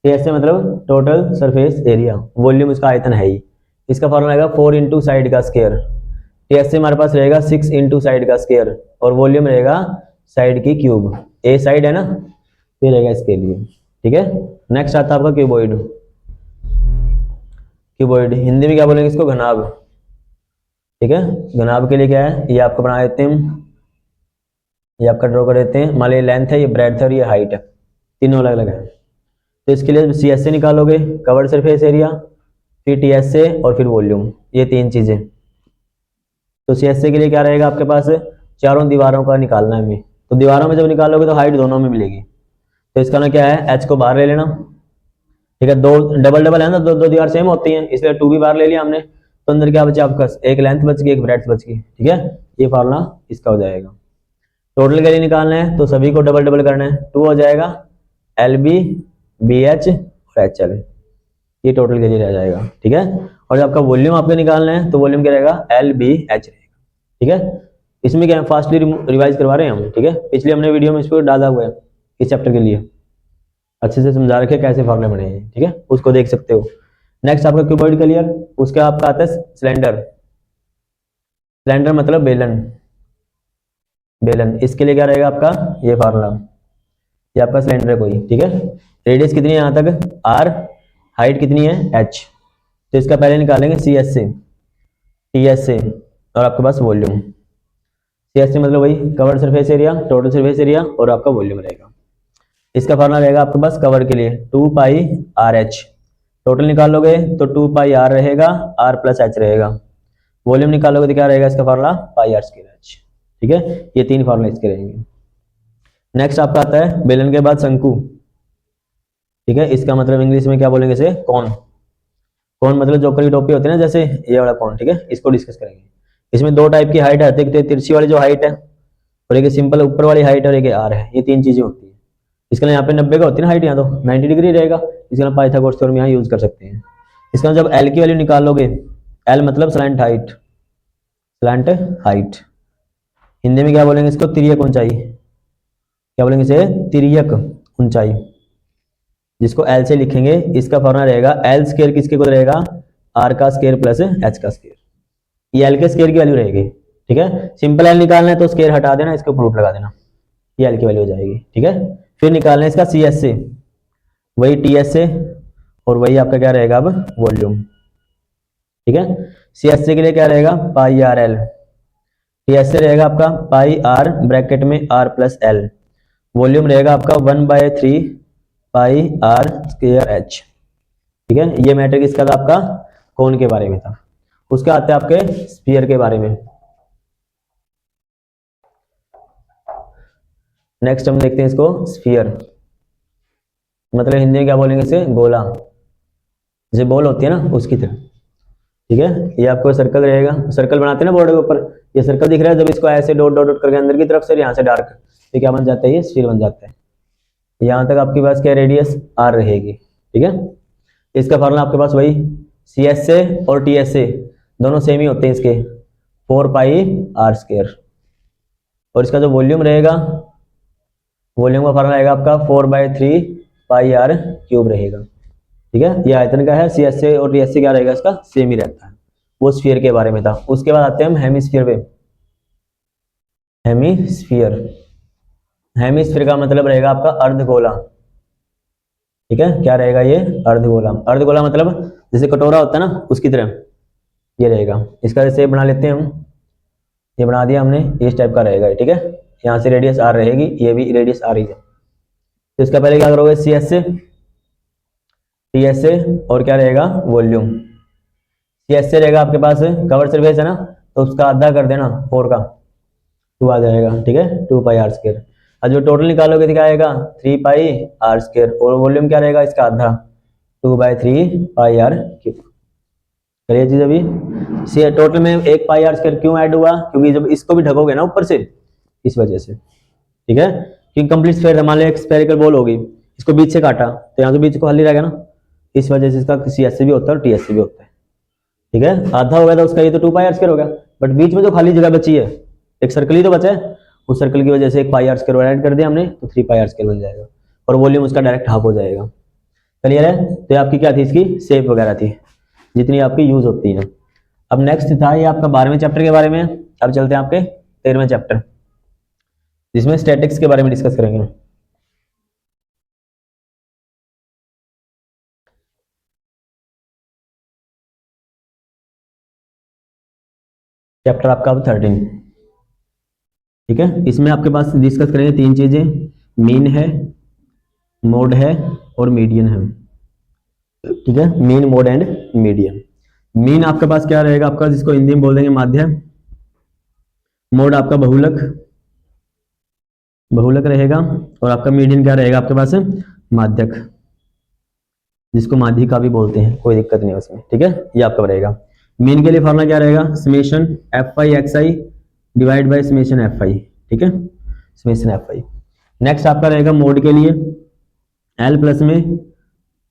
T S से मतलब टोटल सरफेस एरिया, वॉल्यूम इसका आयतन है ही। इसका फॉर्मूला रहेगा 4 इंटू साइड का स्क्वायर। टी एस से हमारे पास रहेगा 6 इंटू साइड का स्क्वायर, और वॉल्यूम रहेगा साइड की क्यूब। ए साइड है ना, ये रहेगा इसके लिए। ठीक है, नेक्स्ट आता है आपका क्यूबॉइड। क्यूबॉइड हिंदी में क्या बोलेंगे इसको? घनाभ। ठीक है, घनाभ के लिए क्या है? ये आपको बना देते हैं, ये आपका ड्रॉ कर देते हैं। मान लीजिए लेंथ है, ये ब्रेड्थ है और ये हाइट है, तीनों अलग अलग है। तो इसके लिए सी एस से निकालोगे, कवर्ड सरफेस एरिया, फिर टी एस से, और फिर वॉल्यूम, ये तीन चीजें। तो सी एस से के लिए क्या रहेगा आपके पास? चारों दीवारों का निकालना है हमें। तो दीवारों में जब निकालोगे तो हाइट दोनों में मिलेगी। तो इसका ना क्या है? एच को बाहर ले लेना। ठीक है, दो डबल डबल है ना, दो दो दीवार सेम होती हैं, इसलिए 2 भी बाहर ले लिया हमने। तो अंदर क्या बचा आपका? एक लेंथ बच गई, एक ब्रेड्थ बच गई। ठीक है, ये फार्मूला इसका हो जाएगा। टोटल के लिए निकालना है तो सभी को डबल डबल करना है, 2 हो जाएगा एल बी बी एच और एच एल, ये टोटल के लिए रह जाएगा। ठीक है, और जब आपका वॉल्यूम आपको निकालना है तो वॉल्यूम क्या रहेगा? एल बी एच रहेगा। ठीक है, इसमें क्या फास्टली रिवाइज करवा रहे हैं हम। ठीक है, पिछले हमने वीडियो में इसको डाला हुआ है, इस चैप्टर के लिए अच्छे से समझा रखे कैसे फॉर्मूले बने हैं। ठीक है, उसको देख सकते हो। नेक्स्ट आपका क्यूबॉइड क्लियर, उसके आपका आता है सिलेंडर। सिलेंडर मतलब बेलन, बेलन। इसके लिए क्या रहेगा आपका? ये फार्मूला, ये आपका सिलेंडर है कोई। ठीक है, रेडियस कितनी है यहाँ तक? आर, हाइट कितनी है? एच। तो इसका पहले निकालेंगे सी एस से, टी एस से, और आपके पास वॉल्यूम। सी एस से मतलब वही curved surface area, total surface area, और आपका वॉल्यूम रहेगा। इसका फॉर्मूला रहेगा आपके पास कवर के लिए 2 पाई आर एच, टोटल निकालोगे तो 2 पाई आर रहेगा, आर प्लस एच रहेगा, वॉल्यूम निकालोगे तो क्या रहेगा इसका formula pi R square H. ठीक है, ये 3 फॉर्मूले इसके रहेंगे। नेक्स्ट आपका आता है बेलन के बाद शंकु। ठीक है, इसका मतलब इंग्लिश में क्या बोलेंगे इसे, कौन। कौन मतलब जोकर की टोपी होती है ना, जैसे ये वाला कौन। ठीक है, इसको डिस्कस करेंगे। इसमें 2 टाइप की हाइट आती है, एक तिरछी वाली जो हाइट है और एक सिंपल ऊपर वाली हाइट और एक आर है, ये 3 चीजें होती है। इसके लिए यहाँ पे 90 का होती है ना हाइट, यहाँ तो 90 डिग्री रहेगा, इसके लिए पाइथागोरस थ्योरम यहाँ यूज कर सकते हैं। इसका जब एल की वैल्यू निकालोगे, एल मतलब slant height, slant height Hindi में क्या बोलेंगे इसको, तिर्यक ऊंचाई। क्या बोलेंगे इसे, तिर्यक ऊंचाई, जिसको एल से लिखेंगे। इसका फॉर्मूला रहेगा एल स्क्वायर किसके इक्वल रहेगा, आर का स्क्वायर प्लस एच का स्क्वायर। ये एल के स्क्वायर की वैल्यू रहेगी। ठीक है, सिंपल एल निकालना है तो स्क्वायर हटा देना, इसके ऊपर रूट लगा देना, ये एल की वैल्यू हो जाएगी। ठीक है, फिर निकालना है इसका सी एस से, वही टी एस से, और वही आपका क्या रहेगा अब वॉल्यूम। ठीक है, सी एस से के लिए क्या रहेगा पाई आर एल, टी एस से रहेगा आपका पाई आर ब्रैकेट में आर प्लस एल, वॉल्यूम रहेगा आपका 1/3 पाई आर स्क्वायर एच। ठीक है, ये मैटर किसका था आपका, कोन के बारे में था। उसके आते हैं आपके स्फीयर के बारे में। नेक्स्ट हम देखते हैं इसको स्फीयर, मतलब हिंदी में क्या बोलेंगे इसे, गोला, जैसे बॉल होती है ना उसकी तरह। ठीक है, ये आपको सर्कल रहेगा, सर्कल बनाते हैं ना बोर्ड के ऊपर, ये सर्कल दिख रहा है, जब इसको ऐसे डॉट डॉट डॉट करके अंदर की तरफ से यहाँ से डार्क, तो क्या बन जाता है, ये स्फीयर बन जाता है। यहाँ तक आपके पास क्या रेडियस आर रहेगी। ठीक है, इसका फॉर्मूला आपके पास वही सी एस से और टी एस से दोनों सेम ही होते हैं इसके, 4 पाई आर स्क्वायर। और इसका जो वॉल्यूम रहेगा, वॉल्यूम का फॉर्मूला रहेगा आपका 4/3 पाई आर क्यूब रहेगा। ठीक है, ये आयतन का है, सी एस से और टी एस से क्या रहेगा इसका सेम ही रहता है। वो स्फीयर के बारे में था। उसके बाद आते हैं हम हेमिस्फीयर पे। हेमिस्फीयर, हेमिस्फीयर का मतलब रहेगा आपका अर्धगोला। ठीक है, क्या रहेगा ये, अर्धगोला। अर्धगोला मतलब जैसे कटोरा होता है ना उसकी तरह ये रहेगा। इसका जैसे बना लेते हैं हम, ये बना दिया हमने, इस टाइप का रहेगा। ठीक है, यहाँ से रेडियस आर रहेगी, ये भी रेडियस आर ही है। तो इसका पहले क्या करोगे, सी एस से, टी एस से, और क्या रहेगा वॉल्यूम। सी एस से रहेगा आपके पास कवर सरफेस है ना, तो उसका आधा कर देना 4 का 2 आ जाएगा। ठीक है, 2 पाई आर स्क्वायर। और जो टोटल निकालोगे तो क्या आएगा 3 पाई आर स्क्वायर, और वॉल्यूम क्या रहेगा इसका आधा 2/3 पाई आर क्यूब। करिए चीज अभी सी टोटल में 1 पाई आर स्क्वायर क्यों ऐड हुआ, क्योंकि जब इसको भी ढकोगे ना ऊपर से, इस वजह से। ठीक है, क्योंकि कंप्लीट स्फीयर मान लो एक स्फेरिकल बॉल होगी, इसको बीच से काटा तो यहाँ से बीच को खाली रहेगा ना, इस वजह से इसका सी एस से भी होता है और टी एस से भी होता है। ठीक है, आधा हो गया था उसका, ये तो 2 पाई आर स्क्वायर हो गया, बट बीच में जो खाली जगह बची है, एक सर्कल ही तो बचा है, उस सर्कल की वजह से 1 पाई आर स्क्वायर ऐड कर दिया हमने, तो 3 पाई आर स्क्वायर बन जाएगा, और वॉल्यूम उसका डायरेक्ट हाफ हो जाएगा। क्लियर है, तो ये आपकी क्या थी, इसकी शेप वगैरह थी जितनी आपकी यूज होती है। अब नेक्स्ट था ये आपका 12वें चैप्टर के बारे में। अब चलते हैं आपके 13वें चैप्टर, जिसमें स्टैटिक्स के बारे में डिस्कस करेंगे। चैप्टर आपका अब 13। ठीक है, इसमें आपके पास डिस्कस करेंगे 3 चीजें, मीन है, मोड है, और मीडियन है। ठीक है, mean, mode and median. Mean आपके पास क्या रहेगा आपका, जिसको हिंदी में बोल देंगे माध्य। मोड आपका बहुलक, बहुलक रहेगा, और आपका मीडियन क्या रहेगा आपके पास माध्यक, जिसको माध्यिका भी बोलते हैं, कोई दिक्कत नहीं है उसमें। ठीक है, ये आपका रहेगा। मीन के लिए फॉर्मूला क्या रहेगा, summation F I x I divide by summation F I. ठीक है, समेशन एफ आई। नेक्स्ट आपका रहेगा मोड के लिए एल प्लस में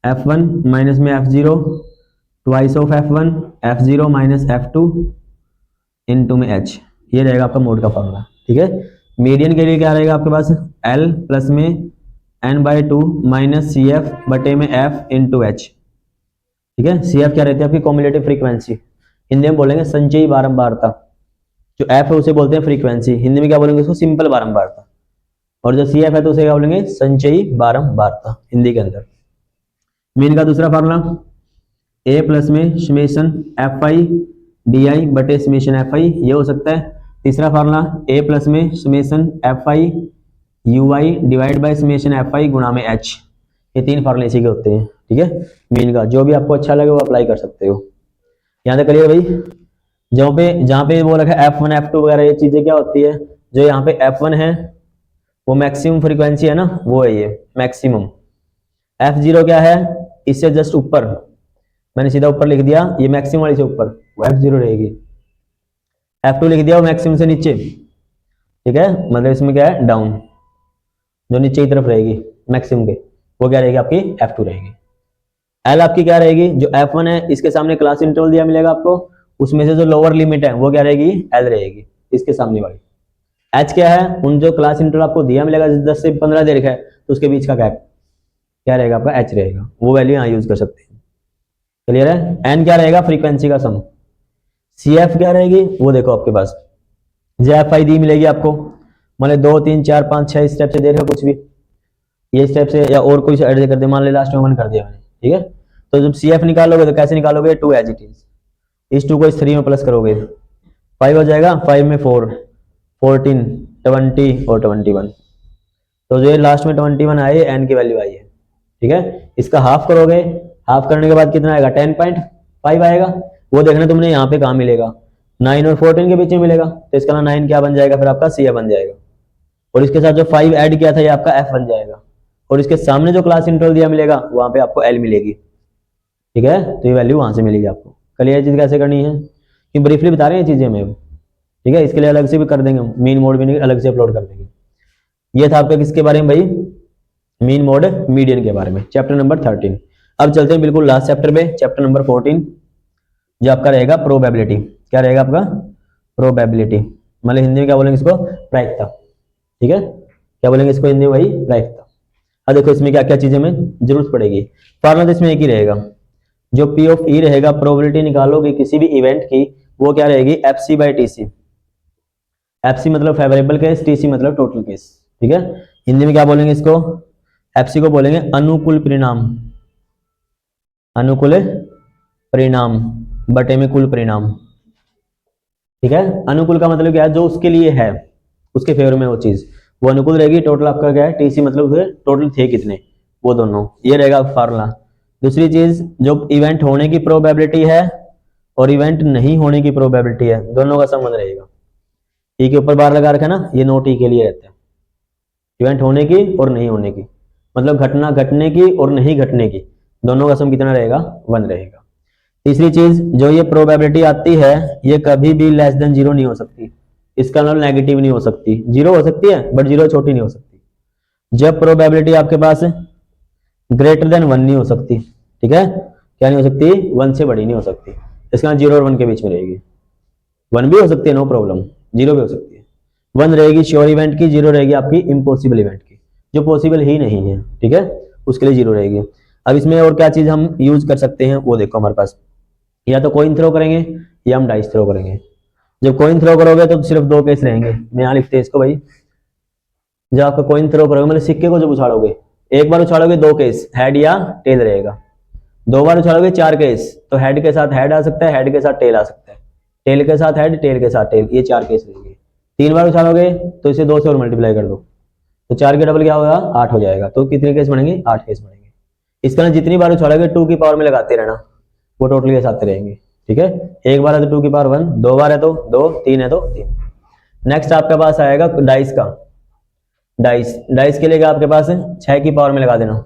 F1 माइनस में F0 twice of F1 F0 minus F2 into में H, ये रहेगा आपका मोड का फॉर्मूला। ठीक है, मीडियन के लिए क्या रहेगा आपके पास L प्लस में n/2 माइनस CF बटे में F इंटू H। ठीक है, CF क्या रहती है आपकी कॉम्युलेटिव फ्रीक्वेंसी, हिंदी में बोलेंगे संचयी बारंबारता। जो F है उसे बोलते हैं फ्रीक्वेंसी, हिंदी में क्या बोलेंगे उसको सिंपल बारंबारता, और जो CF है तो उसे क्या बोलेंगे संचयी बारंबारता हिंदी के अंदर। मीन का दूसरा फार्मूला ए प्लस में summation F I D I बटे समेशन एफ आई, ये हो सकता है। तीसरा फार्मूला ए प्लस में summation F I you I divide by summation F I गुणा में एच, ये 3 फार्मूले इसी के होते हैं, ठीक है। मीन का जो भी आपको अच्छा लगे वो अप्लाई कर सकते हो। यहाँ तक करिए भाई। जहाँ पे वो रखा है F1 F2 वगैरह, ये चीजें क्या होती है, जो यहाँ पे F1 है वो मैक्सिमम फ्रीक्वेंसी है ना, वो है ये मैक्सिमम। F0 क्या है, इससे जस्ट ऊपर, मैंने सीधा ऊपर लिख दिया, ये मैक्सिमम वाली से ऊपर वो F0 रहेगी। F2 लिख दिया वो मैक्सिमम से नीचे, ठीक है, मतलब इसमें क्या है डाउन, जो नीचे की तरफ रहेगी मैक्सिमम के, वो क्या रहेगी आपकी F2 रहेगी। L आपकी क्या रहेगी, जो F1 है इसके सामने क्लास इंटरवल दिया मिलेगा आपको, उसमें से जो लोअर लिमिट है वो क्या रहेगी L रहेगी, इसके सामने वाली। H क्या है, उन जो क्लास इंटरवल आपको दिया मिलेगा 10 से 15 देर का है, तो उसके बीच का गैप क्या रहेगा आपका H रहेगा, वो वैल्यू यहाँ यूज कर सकते हैं। क्लियर है। N क्या रहेगा, फ्रीक्वेंसी का सम। CF क्या रहेगी, वो देखो आपके पास JFI दी मिलेगी आपको, मान 2 3 4 5 6 स्टेप से दे रहे हो कुछ भी, ये स्टेप से या और कोई ऐड कर दे, मान ले लास्ट में 1 कर दिया मैंने, ठीक है। तो जब CF निकालोगे तो कैसे निकालोगे, 2 एज इट इज, इस 2 को इस 3 में प्लस करोगे 5 हो जाएगा, 5 में 4 14 20 और 21, तो जो लास्ट में 21 आए N की वैल्यू आई है, ठीक है। इसका हाफ करोगे, हाफ करने के बाद कितना आएगा 10.5 आएगा, वो देखना तुमने यहाँ पे कहाँ मिलेगा, 9 और 14 के बीच में मिलेगा, तो इसका 9 क्या बन जाएगा फिर आपका CF बन जाएगा, और इसके साथ जो 5 ऐड किया था ये आपका F बन जाएगा, और इसके सामने जो क्लास इंटरवल दिया मिलेगा वहां पे आपको L मिलेगी, ठीक है। तो ये वैल्यू वहां से मिलेगी आपको। क्लियर चीज कैसे करनी है, कि ब्रीफली बता रहे हैं चीजें हमें, ठीक है। इसके लिए अलग से भी कर देंगे, मीन मोड भी नहीं अलग से अपलोड कर देंगे। ये था आपका किसके बारे में भाई, मीन मोड मीडियन के बारे में, चैप्टर नंबर 13। अब चलते हैं बिल्कुल लास्ट चैप्टर पे, चैप्टर नंबर 14, जो आपका रहेगा प्रोबेबिलिटी। क्या रहेगा आपका, प्रोबेबिलिटी, मतलब हिंदी में क्या बोलेंगे इसको, प्रायिकता, ठीक है। क्या बोलेंगे इसको हिंदी में भाई, प्रायिकता। अब देखो इसमें क्या क्या चीजें हमें जरूरत पड़ेगी। फॉर्मूला तो इसमें एक ही रहेगा, जो P ऑफ E रहेगा, प्रोबेबिलिटी निकालोगे किसी भी इवेंट की, वो क्या रहेगी FC/TC। FC मतलब फेवरेबल केस, TC मतलब टोटल केस, ठीक है। हिंदी में क्या बोलेंगे इसको, FC को बोलेंगे अनुकूल परिणाम, अनुकूल परिणाम बटे में कुल परिणाम, ठीक है। अनुकूल का मतलब क्या है, जो उसके लिए है, उसके फेवर में वो चीज, वो अनुकूल रहेगी। टोटल आपका क्या है, TC मतलब टोटल थे कितने, वो दोनों, ये रहेगा फार्मूला। दूसरी चीज, जो इवेंट होने की प्रोबेबिलिटी है और इवेंट नहीं होने की प्रोबेबिलिटी है, दोनों का संबंध रहेगा। टी के ऊपर बार लगा रखा है ना, ये नो टी के लिए रहता है, इवेंट होने की और नहीं होने की, मतलब घटना घटने की और नहीं घटने की, दोनों का सम कितना रहेगा, 1 रहेगा। तीसरी चीज, जो ये प्रोबेबिलिटी आती है ये कभी भी लेस देन 0 नहीं हो सकती, इसका मतलब नेगेटिव नहीं हो सकती, 0 हो सकती है बट 0 छोटी नहीं हो सकती। जब प्रोबेबिलिटी आपके पास ग्रेटर देन 1 नहीं हो सकती, ठीक है, क्या नहीं हो सकती, 1 से बड़ी नहीं हो सकती, इसका 0 और 1 के बीच में रहेगी। 1 भी हो सकती है नो प्रॉब्लम, 0 भी हो सकती है। 1 रहेगी श्योर इवेंट की, 0 रहेगी आपकी इम्पॉसिबल इवेंट की, जो पॉसिबल ही नहीं है, ठीक है, उसके लिए 0 रहेगी। अब इसमें और क्या चीज हम यूज कर सकते हैं, वो देखो हमारे पास, या तो कॉइन थ्रो करेंगे या हम डाइस थ्रो करेंगे। जब कॉइन थ्रो करोगे तो सिर्फ 2 केस रहेंगे, मैं यहाँ लिखते हैं इसको भाई। जब आपका कॉइन थ्रो करोगे मतलब सिक्के को जब उछालोगे, एक बार उछालोगे 2 केस, हेड या टेल रहेगा। 2 बार उछालोगे 4 केस, तो हेड के साथ हेड आ सकता है, हेड के साथ टेल आ सकता है, टेल के साथ हेड, टेल के साथ टेल, ये 4 केस रहेंगे। 3 बार उछालोगे तो इसे 2 से और मल्टीप्लाई कर दो, तो 4 के डबल क्या होगा, 8 हो जाएगा। तो कितने केस बनेंगे, 8 केस बनेंगे। इसका जितनी बार उछालोगे 2 की पावर में लगाते रहना, वो टोटल के साथ रहेंगे, ठीक है। 1 बार है तो 2 की पावर 1, 2 बार है तो 2, 3 है तो 3। नेक्स्ट आपके पास आएगा डाइस का, डाइस के लिए आपके पास 6 की पावर में लगा देना,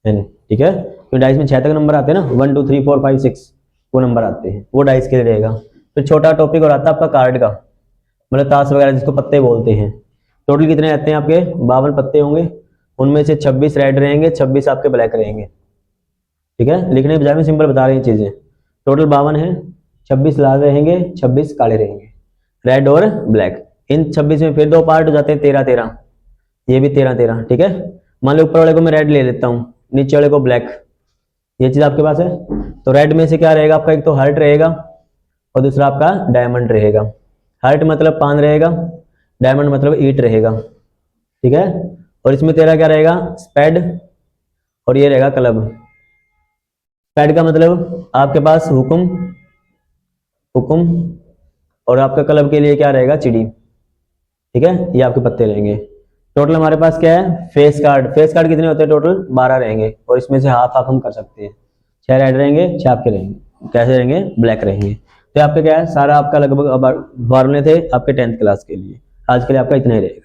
ठीक है, क्योंकि डाइस में 6 तक नंबर आते हैं ना, 1 2 3 4 5 6 वो नंबर आते हैं, वो डाइस के लिए रहेगा। फिर छोटा टॉपिक और आता है आपका कार्ड का, मतलब ताश वगैरह जिसको पत्ते बोलते हैं। टोटल कितने रहते हैं आपके, 52 पत्ते होंगे, उनमें से 26 रेड रहेंगे, 26 आपके ब्लैक रहेंगे, ठीक है। लिखने के बजाय में सिंपल बता रही हैं चीजें। टोटल 52 है, 26 लाल रहेंगे, 26 काले रहेंगे, रेड और ब्लैक। इन 26 में फिर 2 पार्ट हो जाते हैं, 13 13, ये भी 13 13, ठीक है। मान लो ऊपर वाले को मैं रेड ले लेता हूँ, नीचे वाले को ब्लैक, ये चीज आपके पास है। तो रेड में से क्या रहेगा आपका, एक तो हार्ट रहेगा और दूसरा आपका डायमंड रहेगा। हार्ट मतलब पान रहेगा, डायमंड मतलब ईट रहेगा, ठीक है। और इसमें तेरा क्या रहेगा, स्पेड, और ये रहेगा क्लब। स्पेड का मतलब आपके पास हुक्म, और आपका क्लब के लिए क्या रहेगा, चिड़ी, ठीक है, ये आपके पत्ते रहेंगे। टोटल हमारे पास क्या है, फेस कार्ड। फेस कार्ड कितने होते हैं, टोटल 12 रहेंगे, और इसमें से हाफ हाफ हम कर सकते हैं। 6 रेड रहेंगे, 6 आपके रहेंगे। कैसे रहेंगे, ब्लैक रहेंगे। तो आपका क्या है, सारा आपका लगभग फॉर्मूले थे आपके 10th क्लास के लिए। आज के लिए आपका इतना ही रहेगा।